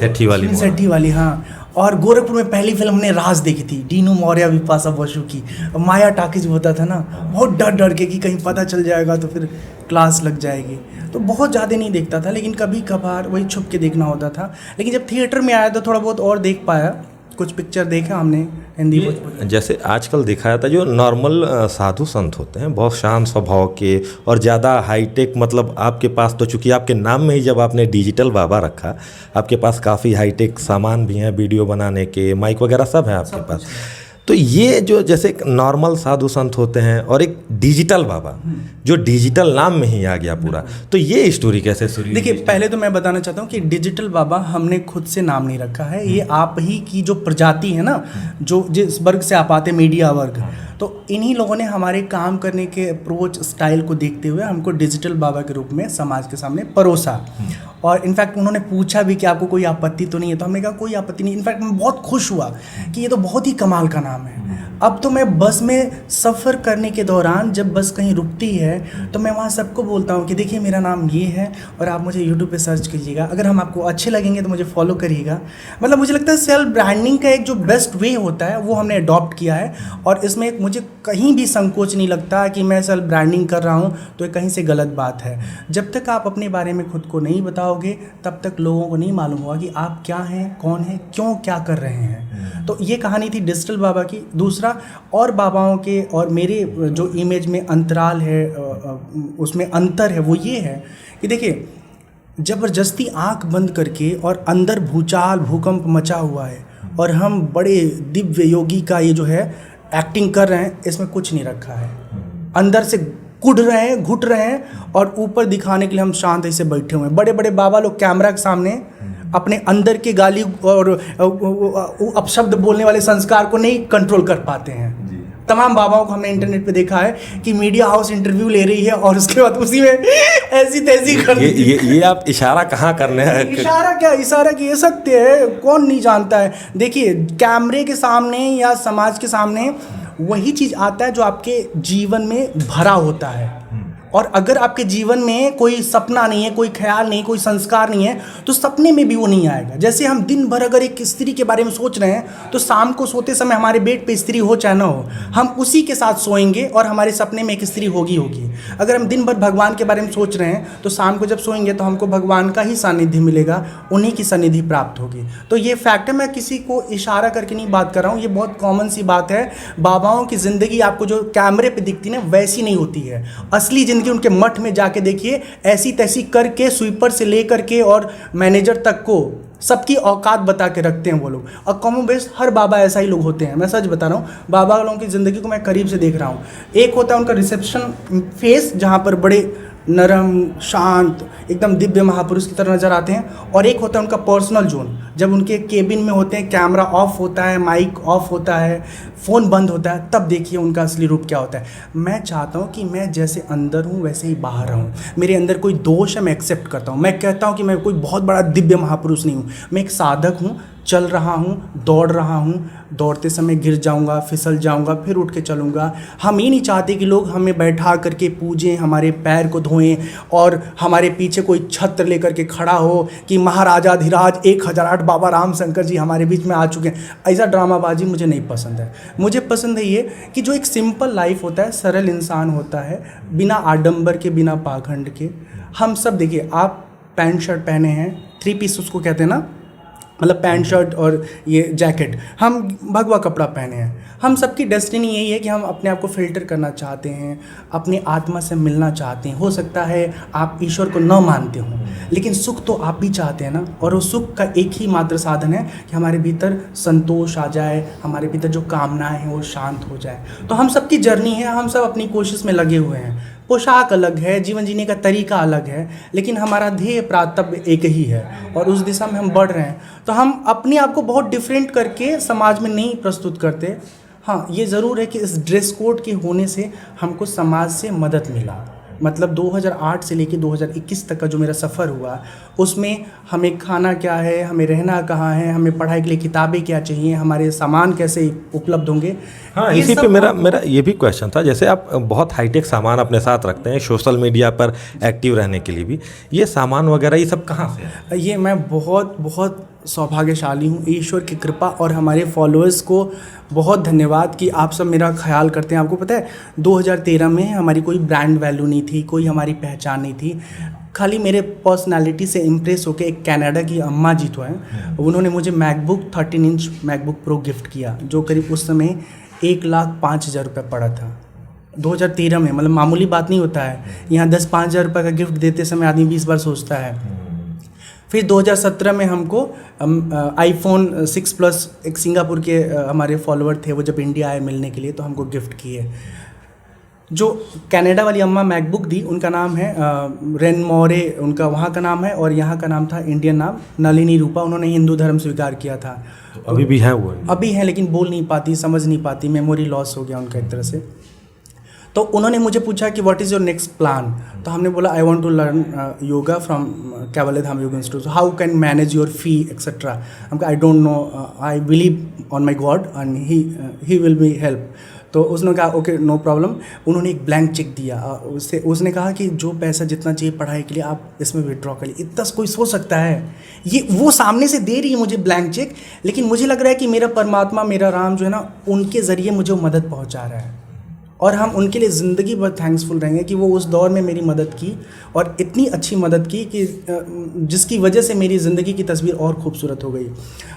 शेट्टी वाली, हाँ। और गोरखपुर में पहली फिल्म हमने राज देखी थी, डीनू मौर्य विपाशा बसु की। माया टाकीज होता था ना, बहुत डर डर के कि कहीं पता चल जाएगा तो फिर क्लास लग जाएगी। तो बहुत ज़्यादा नहीं देखता था, लेकिन कभी कभार वही छुप के देखना होता था। लेकिन जब थिएटर में आया तो थोड़ा बहुत और देख पाया, कुछ पिक्चर देखा हमने हिंदी। जैसे आजकल देखा जाता है जो नॉर्मल साधु संत होते हैं, बहुत शांत स्वभाव के और ज़्यादा हाईटेक, मतलब आपके पास तो चूँकि आपके नाम में ही जब आपने डिजिटल बाबा रखा, आपके पास काफ़ी हाईटेक सामान भी हैं, वीडियो बनाने के माइक वगैरह सब है आपके पास। तो ये जो जैसे एक नॉर्मल साधु संत होते हैं और एक डिजिटल बाबा जो डिजिटल नाम में ही आ गया पूरा, तो ये स्टोरी कैसे शुरू हुई? देखिए, पहले तो मैं बताना चाहता हूँ कि डिजिटल बाबा हमने खुद से नाम नहीं रखा है, ये आप ही की जो प्रजाति है ना, जो जिस वर्ग से आप आते, मीडिया वर्ग, तो इन्हीं लोगों ने हमारे काम करने के अप्रोच स्टाइल को देखते हुए हमको डिजिटल बाबा के रूप में समाज के सामने परोसा। और इनफैक्ट उन्होंने पूछा भी कि आपको कोई आपत्ति तो नहीं है, तो हमने कहा कोई आपत्ति नहीं। इनफैक्ट मैं बहुत खुश हुआ कि ये तो बहुत ही कमाल का नाम है। अब तो मैं बस में सफ़र करने के दौरान जब बस कहीं रुकती है तो मैं वहाँ सबको बोलता हूँ कि देखिए मेरा नाम ये है और आप मुझे यूट्यूब पे सर्च कीजिएगा, अगर हम आपको अच्छे लगेंगे तो मुझे फॉलो करिएगा। मतलब मुझे लगता है सेल्फ ब्रांडिंग का एक जो बेस्ट वे होता है वो हमने अडॉप्ट किया है, और इसमें मुझे कहीं भी संकोच नहीं लगता कि मैं सेल्फ ब्रांडिंग कर रहा हूँ तो ये कहीं से गलत बात है। जब तक आप अपने बारे में खुद को नहीं बताओगे तब तक लोगों को नहीं मालूम होगा कि आप क्या हैं, कौन हैं, क्यों क्या कर रहे हैं। तो ये कहानी थी डिजिटल बाबा की। दूसरा, और बाबाओं के और मेरे जो इमेज में अंतराल है, उसमें अंतर है, वो ये है कि देखिए ज़बरदस्ती आंख बंद करके और अंदर भूचाल भूकंप मचा हुआ है और हम बड़े दिव्य योगी का ये जो है एक्टिंग कर रहे हैं, इसमें कुछ नहीं रखा है। अंदर से कुढ़ रहे हैं, घुट रहे हैं, और ऊपर दिखाने के लिए हम शांत ऐसे बैठे हुए हैं। बड़े बड़े बाबा लोग कैमरा के सामने अपने अंदर के गाली और अपशब्द बोलने वाले संस्कार को नहीं कंट्रोल कर पाते हैं। तमाम बाबाओं को हमने इंटरनेट पे देखा है कि मीडिया हाउस इंटरव्यू ले रही है और उसके बाद उसी में ऐसी तैसी कर ये आप इशारा कहाँ करने हैं? इशारा क्या, इशारा की ये सत्य है, कौन नहीं जानता है। देखिए कैमरे के सामने या समाज के सामने वही चीज़ आता है जो आपके जीवन में भरा होता है, और अगर आपके जीवन में कोई सपना नहीं है, कोई ख्याल नहीं, कोई संस्कार नहीं है, तो सपने में भी वो नहीं आएगा। जैसे हम दिन भर अगर एक स्त्री के बारे में सोच रहे हैं तो शाम को सोते समय हमारे बेड पे स्त्री हो चाहे ना हो, हम उसी के साथ सोएंगे और हमारे सपने में एक स्त्री होगी। अगर हम दिन भर भगवान के बारे में सोच रहे हैं तो शाम को जब सोएंगे तो हमको भगवान का ही सानिध्य मिलेगा, उन्हीं की सानिध्य प्राप्त होगी। तो ये फैक्ट है, मैं किसी को इशारा करके नहीं बात कर रहा हूँ, ये बहुत कॉमन सी बात है। बाबाओं की ज़िंदगी आपको जो कैमरे पर दिखती है ना वैसी नहीं होती है। असली ज़िंदगी उनके मठ में जाके देखिए, ऐसी तैसी करके स्वीपर से लेकर के और मैनेजर तक को सबकी औकात बता के रखते हैं वो लोग। और कॉमन बेस हर बाबा ऐसा ही लोग होते हैं, मैं सच बता रहा हूँ। बाबा लोगों की ज़िंदगी को मैं करीब से देख रहा हूँ। एक होता है उनका रिसेप्शन फेस, जहाँ पर बड़े नरम शांत एकदम दिव्य महापुरुष की तरह नज़र आते हैं, और एक होता है उनका पर्सनल जोन, जब उनके केबिन में होते हैं, कैमरा ऑफ होता है, माइक ऑफ होता है, फ़ोन बंद होता है, तब देखिए उनका असली रूप क्या होता है। मैं चाहता हूँ कि मैं जैसे अंदर हूँ वैसे ही बाहर रहूँ। मेरे अंदर कोई दोष है मैं एक्सेप्ट करता हूँ। मैं कहता हूँ कि मैं कोई बहुत बड़ा दिव्य महापुरुष नहीं हूँ, मैं एक साधक हूँ, चल रहा हूँ, दौड़ रहा हूँ, दौड़ते समय गिर जाऊँगा, फिसल जाऊँगा, फिर उठ के चलूँगा। हम ये नहीं चाहते कि लोग हमें बैठा करके पूजें, हमारे पैर को धोएं और हमारे पीछे कोई छत्र लेकर के खड़ा हो कि महाराजाधिराज 1008 बाबा राम शंकर जी हमारे बीच में आ चुके हैं। ऐसा ड्रामाबाजी मुझे नहीं पसंद है। मुझे पसंद है ये कि जो एक सिंपल लाइफ होता है, सरल इंसान होता है, बिना आडंबर के, बिना पाखंड के। हम सब देखिए, आप पैंट शर्ट पहने हैं, 3 पीस उसको कहते हैं ना, मतलब पैंट शर्ट और ये जैकेट, हम भगवा कपड़ा पहने हैं। हम सबकी डेस्टिनी यही है कि हम अपने आप को फ़िल्टर करना चाहते हैं, अपनी आत्मा से मिलना चाहते हैं। हो सकता है आप ईश्वर को न मानते हो, लेकिन सुख तो आप भी चाहते हैं ना, और उस सुख का एक ही मात्र साधन है कि हमारे भीतर संतोष आ जाए, हमारे भीतर जो कामनाएं हैं वो शांत हो जाए। तो हम सबकी जर्नी है, हम सब अपनी कोशिश में लगे हुए हैं। पोशाक अलग है, जीवन जीने का तरीका अलग है, लेकिन हमारा ध्येय प्रातव्य एक ही है और उस दिशा में हम बढ़ रहे हैं। तो हम अपने आप को बहुत डिफरेंट करके समाज में नहीं प्रस्तुत करते। हाँ, ये ज़रूर है कि इस ड्रेस कोड के होने से हमको समाज से मदद मिला। मतलब 2008 से लेकर 2021 तक का जो मेरा सफ़र हुआ, उसमें हमें खाना क्या है, हमें रहना कहाँ है, हमें पढ़ाई के लिए किताबें क्या चाहिए, हमारे सामान कैसे उपलब्ध होंगे। हाँ, इसी पे मेरा ये भी क्वेश्चन था। जैसे आप बहुत हाईटेक सामान अपने साथ रखते हैं सोशल मीडिया पर एक्टिव रहने के लिए भी, ये सामान वगैरह ये सब कहाँ से? ये मैं बहुत सौभाग्यशाली हूँ, ईश्वर की कृपा और हमारे फॉलोअर्स को बहुत धन्यवाद कि आप सब मेरा ख्याल करते हैं। आपको पता है 2013 में हमारी कोई ब्रांड वैल्यू नहीं थी, कोई हमारी पहचान नहीं थी। खाली मेरे पर्सनालिटी से इम्प्रेस होकर एक कनाडा की अम्मा जी तो हैं, उन्होंने मुझे MacBook 13 inch MacBook pro gift किया, जो करीब उस समय 1,05,000 रुपये पड़ा था 2013 में। मतलब मामूली बात नहीं होता है, यहाँ 10-5 हज़ार रुपये का गिफ्ट देते समय आदमी 20 बार सोचता है। फिर 2017 में हमको iPhone 6 प्लस, एक सिंगापुर के हमारे फॉलोअर थे, वो जब इंडिया आए मिलने के लिए तो हमको गिफ्ट किए। जो कनाडा वाली अम्मा मैकबुक दी, उनका नाम है रेन मोरे, उनका वहाँ का नाम है, और यहाँ का नाम था इंडियन नाम नलिनी रूपा। उन्होंने हिंदू धर्म स्वीकार किया था। तो अभी भी हैं वो? अभी हैं, लेकिन बोल नहीं पाती, समझ नहीं पाती, मेमोरी लॉस हो गया उनका एक तरह से। तो उन्होंने मुझे पूछा कि what is your next plan. तो हमने बोला I want to learn yoga from Kaivalya Dham yoga institute, how can manage your fee etcetera. हमको I don't know, I believe on my God and he will be help. तो उसने कहा okay no problem. उन्होंने एक blank cheque दिया, उसने कहा कि जो पैसा जितना चाहिए पढ़ाई के लिए आप इसमें विड्रॉ करिए। इतना कोई सोच सकता है? ये वो सामने से दे रही है मुझे ब्लैंक चेक, लेकिन मुझे लग रहा है कि मेरा परमात्मा, मेरा राम जो है ना, उनके ज़रिए मुझे मदद पहुंचा रहा है, और हम उनके लिए ज़िंदगी भर थैंक्सफुल रहेंगे कि वो उस दौर में मेरी मदद की, और इतनी अच्छी मदद की कि जिसकी वजह से मेरी ज़िंदगी की तस्वीर और खूबसूरत हो गई।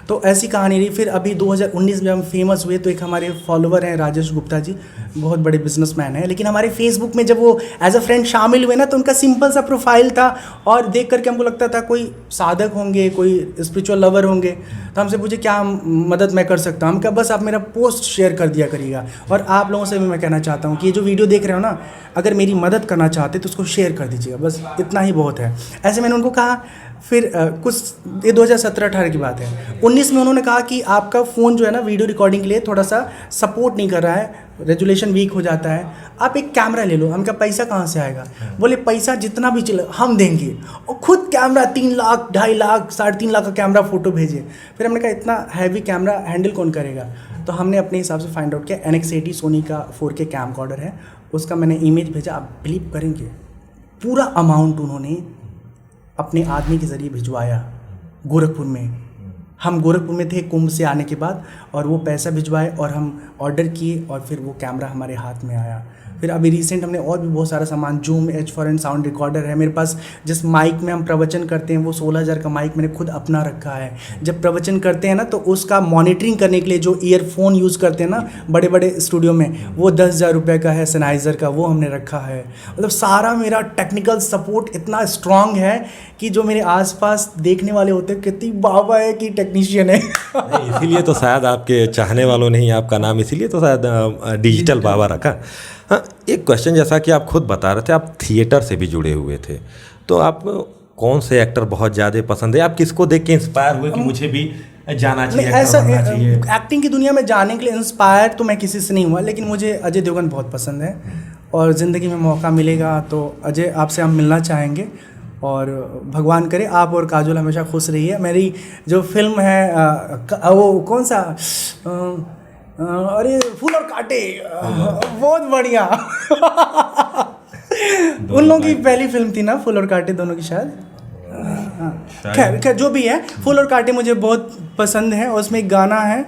तो ऐसी कहानी रही। फिर अभी 2019 में हम फेमस हुए, तो एक हमारे फॉलोवर हैं राजेश गुप्ता जी, बहुत बड़े बिजनेसमैन हैं, लेकिन हमारे फेसबुक में जब वो एज अ फ्रेंड शामिल हुए ना, तो उनका सिंपल सा प्रोफाइल था, और देख करके हमको लगता था कोई साधक होंगे, कोई स्पिरिचुअल लवर होंगे। तो हमसे पूछे क्या मदद मैं कर सकता हूँ। हम कहा बस आप मेरा पोस्ट शेयर कर दिया करिएगा। और आप लोगों से भी मैं कहना चाहता हूँ कि ये जो वीडियो देख रहे हो ना, अगर मेरी मदद करना चाहते तो उसको शेयर कर दीजिएगा, बस इतना ही बहुत है। ऐसे मैंने उनको कहा। फिर कुछ ये 2017-18 की बात है। 19 में उन्होंने कहा कि आपका फ़ोन जो है ना वीडियो रिकॉर्डिंग के लिए थोड़ा सा सपोर्ट नहीं कर रहा है, रेजुलेशन वीक हो जाता है, आप एक कैमरा ले लो। हम क्या पैसा कहाँ से आएगा? बोले पैसा जितना भी चले हम देंगे। और खुद कैमरा 3 लाख, 2.5 लाख, 3.5 लाख का कैमरा फ़ोटो भेजे। फिर हमने कहा इतना हैवी कैमरा हैंडल कौन करेगा? तो हमने अपने हिसाब से फाइंड आउट किया। NX80 सोनी का 4K कैमकॉर्डर है, उसका मैंने इमेज भेजा। आप बिलीव करेंगे पूरा अमाउंट उन्होंने अपने आदमी के ज़रिए भिजवाया गोरखपुर में। हम गोरखपुर में थे कुंभ से आने के बाद, और वो पैसा भिजवाए और हम ऑर्डर किए, और फिर वो कैमरा हमारे हाथ में आया। फिर अभी रिसेंट हमने और भी बहुत सारा सामान, जूम H4n साउंड रिकॉर्डर है मेरे पास। जिस माइक में हम प्रवचन करते हैं वो 16,000 का माइक मैंने खुद अपना रखा है। जब प्रवचन करते हैं ना, तो उसका मॉनिटरिंग करने के लिए जो ईयरफोन यूज़ करते हैं ना बड़े बड़े स्टूडियो में, वो 10,000 रुपये का है सनाइज़र का, वो हमने रखा है। मतलब सारा मेरा टेक्निकल सपोर्ट इतना स्ट्रांग है कि जो मेरे आसपास देखने वाले होते हैं कितनी बाबा है कि टेक्नीशियन है। इसीलिए तो शायद आपके चाहने वालों ने ही आपका नाम इसीलिए तो शायद डिजिटल बाबा रखा। हाँ, एक क्वेश्चन, जैसा कि आप खुद बता रहे थे आप थिएटर से भी जुड़े हुए थे, तो आप कौन से एक्टर बहुत ज़्यादा पसंद है? आप किसको देख के इंस्पायर हुए कि मुझे भी जाना चाहिए, ऐसा चाहिए? एक्टिंग की दुनिया में जाने के लिए इंस्पायर तो मैं किसी से नहीं हुआ, लेकिन मुझे अजय देवगन बहुत पसंद है, और ज़िंदगी में मौका मिलेगा तो अजय आपसे हम मिलना चाहेंगे। और भगवान करे आप और काजोल हमेशा खुश रहिए। मेरी जो फिल्म है वो कौन सा अरे फूल और कांटे, बहुत बढ़िया। उन लोगों की पहली फिल्म थी ना फूल और कांटे, दोनों की शायद। खैर जो भी है, फूल और कांटे मुझे बहुत पसंद है। और उसमें एक गाना है,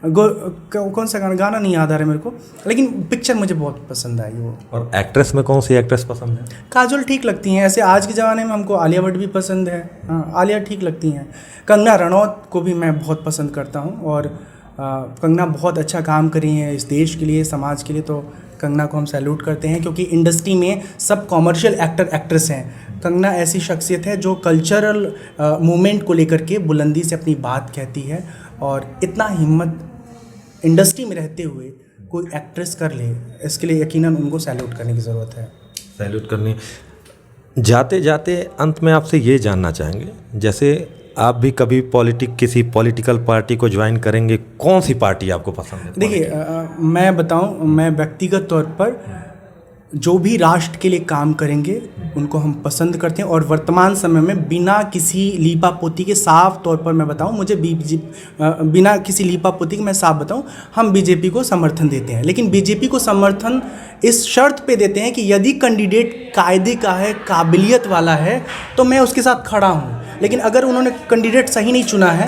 कौन सा गाना नहीं याद आ रहा है मेरे को, लेकिन पिक्चर मुझे बहुत पसंद आई वो। और एक्ट्रेस में कौन सी एक्ट्रेस पसंद है? काजोल ठीक लगती हैं। ऐसे आज के ज़माने में हमको आलिया भट्ट भी पसंद है। हाँ, आलिया ठीक लगती हैं। कंगना रनौत को भी मैं बहुत पसंद करता हूँ, और कंगना बहुत अच्छा काम करी है इस देश के लिए, समाज के लिए। तो कंगना को हम सैल्यूट करते हैं, क्योंकि इंडस्ट्री में सब कॉमर्शियल एक्टर एक्ट्रेस हैं। कंगना ऐसी शख्सियत है जो कल्चरल मूवमेंट को लेकर के बुलंदी से अपनी बात कहती है, और इतना हिम्मत इंडस्ट्री में रहते हुए कोई एक्ट्रेस कर ले, इसके लिए यकीनन उनको सैल्यूट करने की ज़रूरत है। सैल्यूट करनी। जाते जाते अंत में आपसे ये जानना चाहेंगे, जैसे आप भी कभी किसी पॉलिटिकल पार्टी को ज्वाइन करेंगे, कौन सी पार्टी आपको पसंद है? देखिए मैं बताऊं, मैं व्यक्तिगत तौर पर जो भी राष्ट्र के लिए काम करेंगे उनको हम पसंद करते हैं, और वर्तमान समय में बिना किसी लीपापोती के, साफ तौर पर मैं बताऊं, मुझे बिना किसी लीपापोती के मैं साफ बताऊं, हम बीजेपी को समर्थन देते हैं। लेकिन बीजेपी को समर्थन इस शर्त पे देते हैं कि यदि कैंडिडेट कायदे का है, काबिलियत वाला है, तो मैं उसके साथ खड़ा हूँ। लेकिन अगर उन्होंने कैंडिडेट सही नहीं चुना है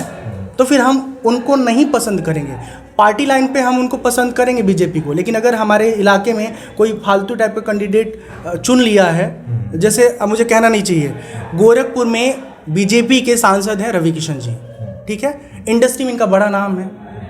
तो फिर हम उनको नहीं पसंद करेंगे। पार्टी लाइन पे हम उनको पसंद करेंगे बीजेपी को, लेकिन अगर हमारे इलाके में कोई फालतू टाइप का कैंडिडेट चुन लिया है, जैसे अब मुझे कहना नहीं चाहिए, गोरखपुर में बीजेपी के सांसद हैं रवि किशन जी, ठीक है, इंडस्ट्री में इनका बड़ा नाम है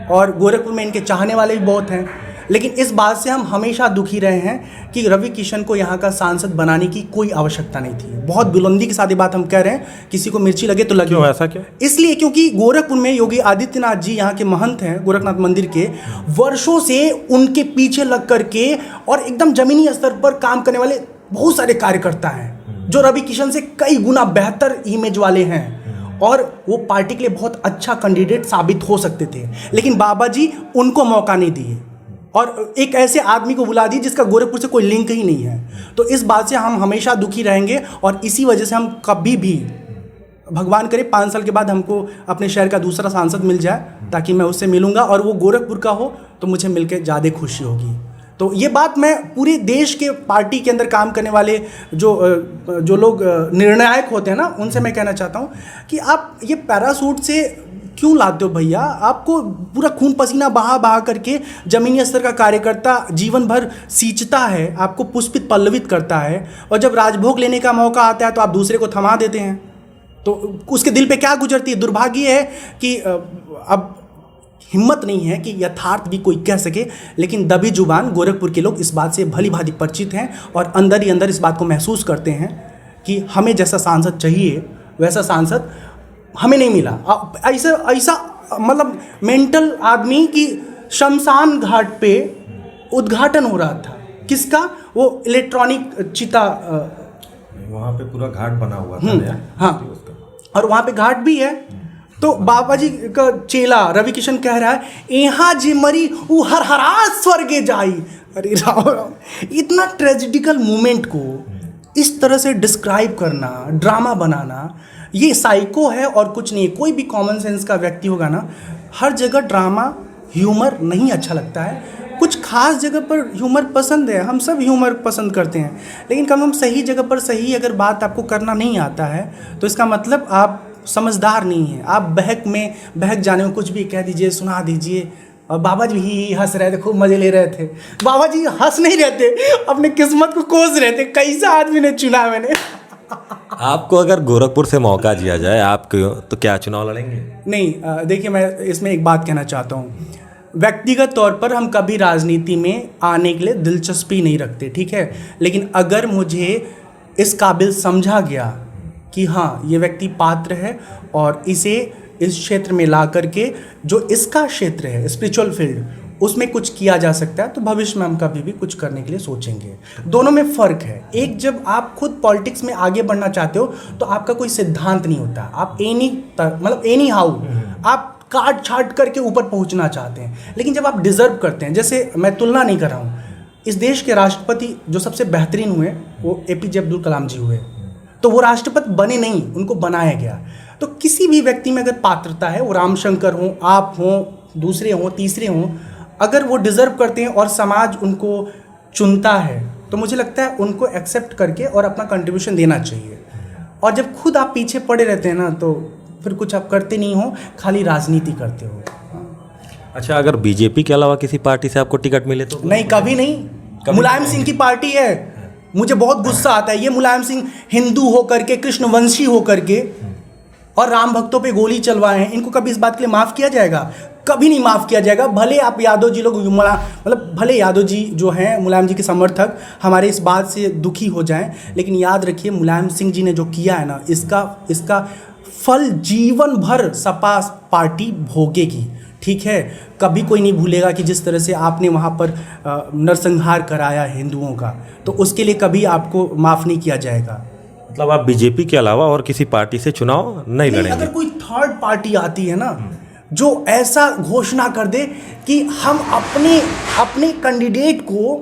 और गोरखपुर में इनके चाहने वाले भी बहुत हैं, लेकिन इस बात से हम हमेशा दुखी रहे हैं कि रवि किशन को यहाँ का सांसद बनाने की कोई आवश्यकता नहीं थी। बहुत बुलंदी के साथ ये बात हम कह रहे हैं, किसी को मिर्ची लगे तो लगे। क्यों, ऐसा क्यों? इसलिए क्योंकि गोरखपुर में योगी आदित्यनाथ जी यहाँ के महंत हैं, गोरखनाथ मंदिर के, वर्षों से उनके पीछे लग करके और एकदम जमीनी स्तर पर काम करने वाले बहुत सारे कार्यकर्ता हैं जो रवि किशन से कई गुना बेहतर इमेज वाले हैं और वो पार्टी के लिए बहुत अच्छा कैंडिडेट साबित हो सकते थे, लेकिन बाबा जी उनको मौका नहीं दिए और एक ऐसे आदमी को बुला दिए जिसका गोरखपुर से कोई लिंक ही नहीं है। तो इस बात से हम हमेशा दुखी रहेंगे और इसी वजह से हम कभी भी, भगवान करे 5 साल के बाद हमको अपने शहर का दूसरा सांसद मिल जाए ताकि मैं उससे मिलूंगा और वो गोरखपुर का हो तो मुझे मिलकर ज़्यादा खुशी होगी। तो ये बात मैं पूरे देश के पार्टी के अंदर काम करने वाले जो लोग निर्णायक होते हैं ना, उनसे मैं कहना चाहता हूँ कि आप ये पैरासूट से क्यों लाते हो भैया? आपको पूरा खून पसीना बहा बहा करके जमीनी स्तर का कार्यकर्ता जीवन भर सींचता है, आपको पुष्पित पल्लवित करता है और जब राजभोग लेने का मौका आता है तो आप दूसरे को थमा देते हैं। तो उसके दिल पे क्या गुजरती है? दुर्भाग्य है कि अब हिम्मत नहीं है कि यथार्थ भी कोई कह सके, लेकिन दबी जुबान गोरखपुर के लोग इस बात से भली भांति परिचित हैं और अंदर ही अंदर इस बात को महसूस करते हैं कि हमें जैसा सांसद चाहिए वैसा सांसद हमें नहीं मिला। ऐसा मतलब मेंटल आदमी की शमशान घाट पे उद्घाटन हो रहा था। किसका? वो इलेक्ट्रॉनिक चिता, वहाँ पे पूरा घाट बना हुआ था। हाँ, और वहाँ पे घाट भी है। तो बाबा जी का चेला रवि किशन कह रहा है, यहाँ जी मरी वो हर हरा स्वर्गे जाई। अरे राम राम, इतना ट्रेजिडिकल मोमेंट को इस तरह से डिस्क्राइब करना, ड्रामा बनाना, ये साइको है और कुछ नहीं है। कोई भी कॉमन सेंस का व्यक्ति होगा ना, हर जगह ड्रामा ह्यूमर नहीं अच्छा लगता है। कुछ खास जगह पर ह्यूमर पसंद है, हम सब ह्यूमर पसंद करते हैं, लेकिन कम हम सही जगह पर सही अगर बात आपको करना नहीं आता है तो इसका मतलब आप समझदार नहीं है। आप बहक जाने में कुछ भी कह दीजिए, सुना दीजिए। और बाबा जी ही हंस रहे थे, खूब मजे ले रहे थे। बाबा जी हंस नहीं रहे थे, अपने किस्मत को कोस रहे थे, कैसा आदमी ने चुना मैंने। आपको अगर गोरखपुर से मौका दिया जाए आपको, तो क्या चुनाव लड़ेंगे? नहीं, देखिए मैं इसमें एक बात कहना चाहता हूँ। व्यक्तिगत तौर पर हम कभी राजनीति में आने के लिए दिलचस्पी नहीं रखते, ठीक है, लेकिन अगर मुझे इस काबिल समझा गया कि हाँ ये व्यक्ति पात्र है और इसे इस क्षेत्र में ला करके जो इसका क्षेत्र है स्पिरिचुअल फील्ड, उसमें कुछ किया जा सकता है, तो भविष्य में हम कभी भी कुछ करने के लिए सोचेंगे। दोनों में फ़र्क है। एक, जब आप खुद पॉलिटिक्स में आगे बढ़ना चाहते हो तो आपका कोई सिद्धांत नहीं होता, आप एनी हाउ आप काट छाट करके ऊपर पहुंचना चाहते हैं। लेकिन जब आप डिज़र्व करते हैं, जैसे मैं तुलना नहीं कर रहा हूँ, इस देश के राष्ट्रपति जो सबसे बेहतरीन हुए वो APJ अब्दुल कलाम जी हुए, तो वो राष्ट्रपति बने नहीं, उनको बनाया गया। तो किसी भी व्यक्ति में अगर पात्रता है, वो रामशंकर हों, आप हों, दूसरे हों, तीसरे हों, अगर वो डिज़र्व करते हैं और समाज उनको चुनता है तो मुझे लगता है उनको एक्सेप्ट करके और अपना कंट्रीब्यूशन देना चाहिए। और जब खुद आप पीछे पड़े रहते हैं ना, तो फिर कुछ आप करते नहीं हो, खाली राजनीति करते हो। अच्छा, अगर बीजेपी के अलावा किसी पार्टी से आपको टिकट मिले तो? नहीं, कभी नहीं। मुलायम सिंह की पार्टी है, मुझे बहुत गुस्सा आता है। ये मुलायम सिंह हिंदू होकर के, कृष्णवंशी होकर के और राम भक्तों पे गोली चलवाए हैं, इनको कभी इस बात के लिए माफ़ किया जाएगा? कभी नहीं माफ़ किया जाएगा। भले आप यादव जी लोग भले यादव जी जो हैं मुलायम जी के समर्थक हमारे इस बात से दुखी हो जाएं, लेकिन याद रखिए मुलायम सिंह जी ने जो किया है ना, इसका फल जीवन भर सपा पार्टी भोगेगी, ठीक है। कभी कोई नहीं भूलेगा कि जिस तरह से आपने वहाँ पर नरसंहार कराया हिंदुओं का, तो उसके लिए कभी आपको माफ़ नहीं किया जाएगा। मतलब आप बीजेपी के अलावा और किसी पार्टी से चुनाव नहीं लड़ेंगे? अगर कोई थर्ड पार्टी आती है ना जो ऐसा घोषणा कर दे कि हम अपने कैंडिडेट को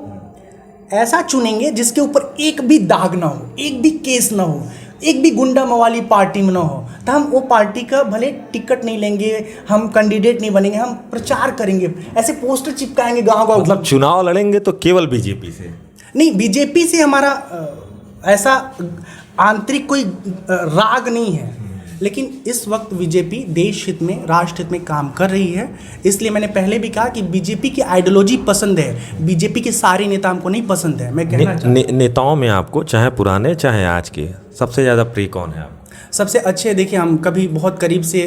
ऐसा चुनेंगे जिसके ऊपर एक भी दाग ना हो, एक भी केस ना हो, एक भी गुंडा मवाली पार्टी में ना हो, तो हम वो पार्टी का भले टिकट नहीं लेंगे, हम कैंडिडेट नहीं बनेंगे, हम प्रचार करेंगे, ऐसे पोस्टर चिपकाएंगे गांव-गांव। मतलब चुनाव लड़ेंगे तो केवल बीजेपी से? नहीं, बीजेपी से हमारा ऐसा आंतरिक कोई राग नहीं है, लेकिन इस वक्त बीजेपी देश हित में, राष्ट्र हित में काम कर रही है। इसलिए मैंने पहले भी कहा कि बीजेपी की आइडियोलॉजी पसंद है, बीजेपी के सारे नेता हमको नहीं पसंद है। मैं कहना चाहता हूं नेताओं में आपको चाहे पुराने चाहे आज के सबसे ज़्यादा प्रिय कौन है आप? सबसे अच्छे, देखिए हम कभी बहुत करीब से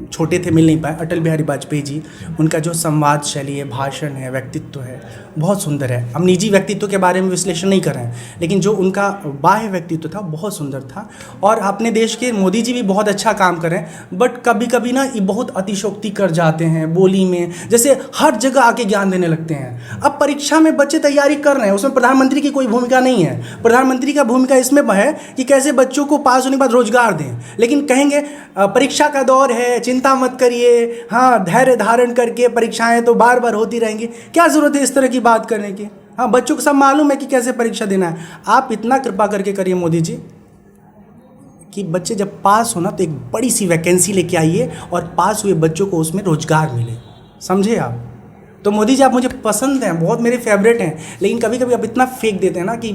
छोटे थे, मिल नहीं पाए, अटल बिहारी वाजपेयी जी, उनका जो संवाद शैली है, भाषण है, व्यक्तित्व है, बहुत सुंदर है। हम निजी व्यक्तित्व के बारे में विश्लेषण नहीं कर रहे हैं, लेकिन जो उनका बाह्य व्यक्तित्व था बहुत सुंदर था। और अपने देश के मोदी जी भी बहुत अच्छा काम कर रहे हैं, बट कभी कभी ना ये बहुत अतिशयोक्ति कर जाते हैं बोली में, जैसे हर जगह आके ज्ञान देने लगते हैं। अब परीक्षा में बच्चे तैयारी कर रहे हैं, उसमें प्रधानमंत्री की कोई भूमिका नहीं है। प्रधानमंत्री का भूमिका इसमें है कि कैसे बच्चों को पास होने के बाद रोजगार दें, लेकिन कहेंगे परीक्षा का दौर है, चिंता मत करिए, हाँ धैर्य धारण करके, परीक्षाएं तो बार बार होती रहेंगी, क्या ज़रूरत है इस तरह की बात करने की। हाँ, बच्चों को सब मालूम है कि कैसे परीक्षा देना है। आप इतना कृपा करके करिए मोदी जी कि बच्चे जब पास हो ना तो एक बड़ी सी वैकेंसी लेके आइए और पास हुए बच्चों को उसमें रोजगार मिले, समझे आप। तो मोदी जी आप मुझे पसंद हैं, बहुत मेरे फेवरेट हैं, लेकिन कभी कभी आप इतना फेंक देते हैं ना कि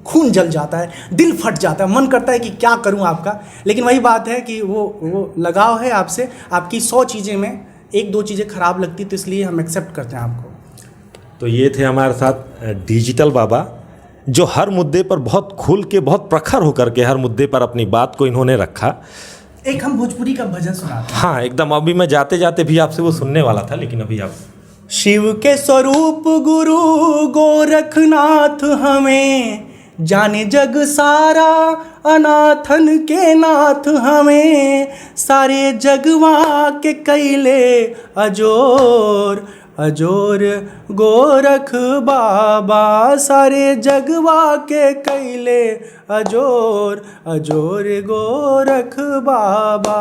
खून जल जाता है, दिल फट जाता है, मन करता है कि क्या करूं आपका। लेकिन वही बात है कि वो लगाव है आपसे, आपकी 100 चीज़ें में 1-2 चीज़ें खराब लगती, तो इसलिए हम एक्सेप्ट करते हैं आपको। तो ये थे हमारे साथ डिजिटल बाबा, जो हर मुद्दे पर बहुत खुल के, बहुत प्रखर होकर के हर मुद्दे पर अपनी बात को इन्होंने रखा। एक हम भोजपुरी का भजन सुनाते हैं। हाँ एकदम, अभी मैं जाते जाते भी आपसे वो सुनने वाला था, लेकिन अभी आप। शिव के स्वरूप गुरु गोरखनाथ हमें, जाने जग सारा अनाथन के नाथ हमें, सारे जगवा के कैले अजोर अजोर गोरख बाबा, सारे जगवा के कैले अजोर अजोर गोरख बाबा।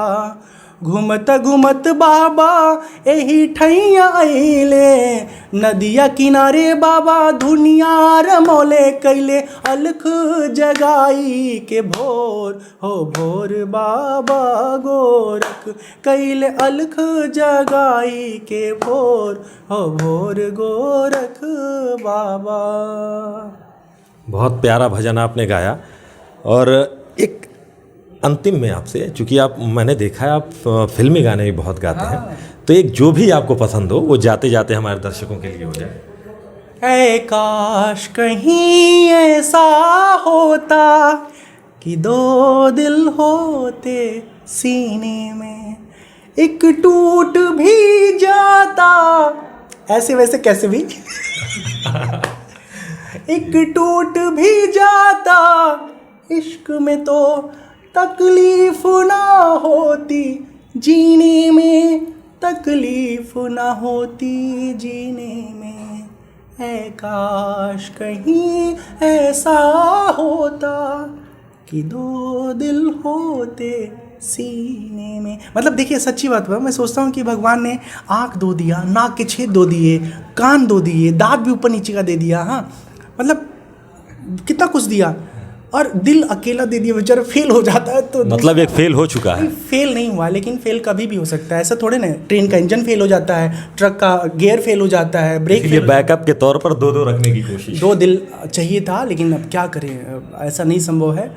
घूमत घूमत बाबा एही ठैया अइले, नदिया किनारे बाबा दुनिया रमौले कैले, अलख जगाई के भोर हो भोर बाबा गोरख कैले, अलख जगाई के भोर हो भोर गोरख बाबा। बहुत प्यारा भजन आपने गाया। और एक अंतिम में आपसे, चूँकि आप, मैंने देखा है आप फिल्मी गाने भी बहुत गाते हैं, तो एक जो भी आपको पसंद हो वो जाते जाते हमारे दर्शकों के लिए हो जाए। ऐ काश कहीं ऐसा होता कि 2 दिल होते सीने में, एक टूट भी जाता, ऐसे वैसे कैसे भी एक टूट भी जाता, इश्क में तो तकलीफ ना होती, जीने में तकलीफ ना होती, जीने में। ऐ काश कहीं ऐसा होता कि 2 दिल होते सीने में। मतलब देखिए सच्ची बात है, मैं सोचता हूँ कि भगवान ने आँख 2 दिया, नाक के छेद 2 दिए, कान 2 दिए, दांत भी ऊपर नीचे का दे दिया, हाँ मतलब कितना कुछ दिया, और दिल अकेला दे दिया, बेचारा फेल हो जाता है। तो मतलब एक फेल हो चुका है। फेल नहीं हुआ, लेकिन फेल कभी भी हो सकता है, ऐसा थोड़े ना। ट्रेन का इंजन फेल हो जाता है, ट्रक का गियर फेल हो जाता है, ब्रेक इसलिए बैकअप के तौर पर 2 रखने की कोशिश। 2 दिल चाहिए था, लेकिन अब क्या करें, ऐसा नहीं संभव है।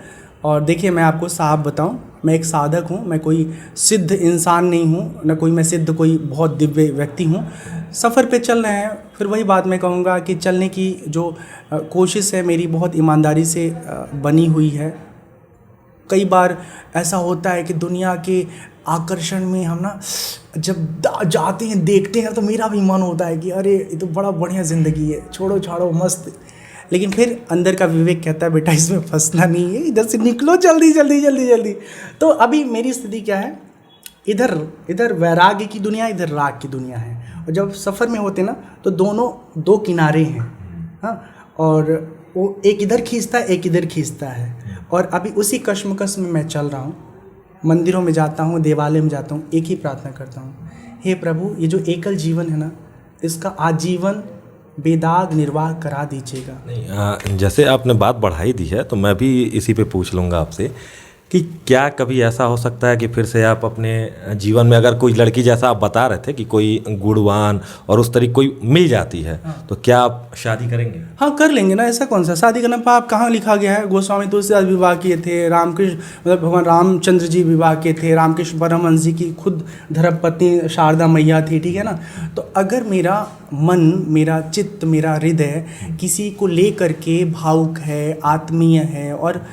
और देखिए मैं आपको साफ बताऊं, मैं एक साधक हूं, मैं कोई सिद्ध इंसान नहीं हूं, न कोई मैं सिद्ध कोई बहुत दिव्य व्यक्ति हूं। सफ़र पे चल रहे हैं, फिर वही बात मैं कहूँगा कि चलने की जो कोशिश है मेरी बहुत ईमानदारी से बनी हुई है। कई बार ऐसा होता है कि दुनिया के आकर्षण में हम ना जब जाते हैं, देखते हैं, तो मेरा भी मन होता है कि अरे ये तो बड़ा बढ़िया ज़िंदगी है, छोड़ो छाड़ो मस्त। लेकिन फिर अंदर का विवेक कहता है बेटा इसमें फंसना नहीं है, इधर से निकलो जल्दी जल्दी जल्दी जल्दी। तो अभी मेरी स्थिति क्या है, इधर वैराग्य की दुनिया, इधर राग की दुनिया है। और जब सफ़र में होते ना तो दोनों 2 किनारे हैं, हाँ, और वो एक इधर खींचता है, एक इधर खींचता है। और अभी उसी कश्मकश में मैं चल रहा हूँ, मंदिरों में जाता हूँ, देवालय में जाता हूँ, एक ही प्रार्थना करता हूँ, हे प्रभु ये जो एकल जीवन है ना, इसका आजीवन बेदाग निर्वाह करा दीजिएगा। नहीं, जैसे आपने बात बढ़ाई दी है, तो मैं भी इसी पे पूछ लूँगा आपसे कि क्या कभी ऐसा हो सकता है कि फिर से आप अपने जीवन में, अगर कोई लड़की, जैसा आप बता रहे थे कि कोई गुणवान और उस तरीके कोई मिल जाती है, हाँ, तो क्या आप शादी करेंगे? हाँ कर लेंगे ना, ऐसा कौन सा शादी करना पाप कहाँ लिखा गया है। गोस्वामी तुलसीदास विवाह किए थे, रामकृष्ण मतलब भगवान रामचंद्र जी विवाह किए थे, रामकृष्ण परमहंस जी की खुद धर्मपत्नी शारदा मैया थी, ठीक है ना। तो अगर मेरा मन, मेरा चित्त, मेरा हृदय किसी को ले करके भावुक है, आत्मीय है, और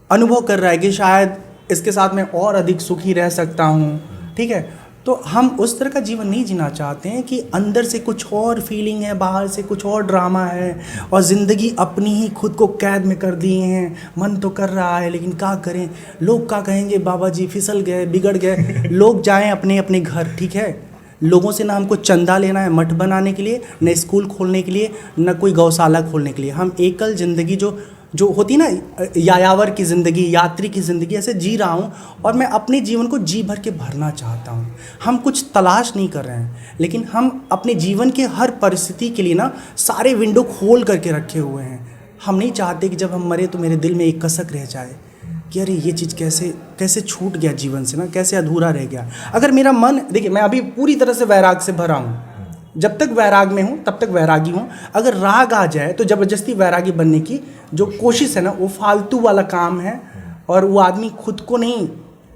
अनुभव कर रहा है कि शायद इसके साथ मैं और अधिक सुखी रह सकता हूँ, ठीक है। तो हम उस तरह का जीवन नहीं जीना चाहते हैं कि अंदर से कुछ और फीलिंग है, बाहर से कुछ और ड्रामा है, और ज़िंदगी अपनी ही खुद को कैद में कर दिए हैं। मन तो कर रहा है लेकिन क्या करें, लोग क्या कहेंगे, बाबा जी फिसल गए, बिगड़ गए। लोग जाएं अपने अपने घर, ठीक है। लोगों से ना हमको चंदा लेना है मठ बनाने के लिए, न स्कूल खोलने के लिए, न कोई गौशाला खोलने के लिए। हम एकल ज़िंदगी जो होती ना, यायावर की ज़िंदगी, यात्री की ज़िंदगी, ऐसे जी रहा हूँ, और मैं अपने जीवन को जी भर के भरना चाहता हूँ। हम कुछ तलाश नहीं कर रहे हैं, लेकिन हम अपने जीवन के हर परिस्थिति के लिए ना सारे विंडो खोल करके रखे हुए हैं। हम नहीं चाहते कि जब हम मरे तो मेरे दिल में एक कसक रह जाए कि अरे ये चीज़ कैसे छूट गया जीवन से ना, कैसे अधूरा रह गया। अगर मेरा मन, देखिए मैं अभी पूरी तरह से वैराग से भरा हूँ, जब तक वैराग में हूँ तब तक वैरागी हूँ। अगर राग आ जाए तो ज़बरदस्ती वैरागी बनने की जो कोशिश है ना, वो फालतू वाला काम है, और वो आदमी खुद को नहीं,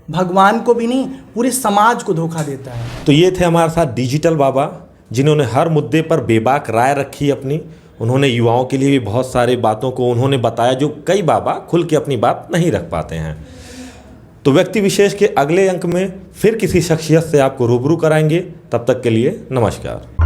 भगवान को भी नहीं, पूरे समाज को धोखा देता है। तो ये थे हमारे साथ डिजिटल बाबा, जिन्होंने हर मुद्दे पर बेबाक राय रखी अपनी। उन्होंने युवाओं के लिए भी बहुत सारी बातों को उन्होंने बताया जो कई बाबा खुल के अपनी बात नहीं रख पाते हैं। तो व्यक्ति विशेष के अगले अंक में फिर किसी शख्सियत से आपको रूबरू कराएंगे। तब तक के लिए नमस्कार।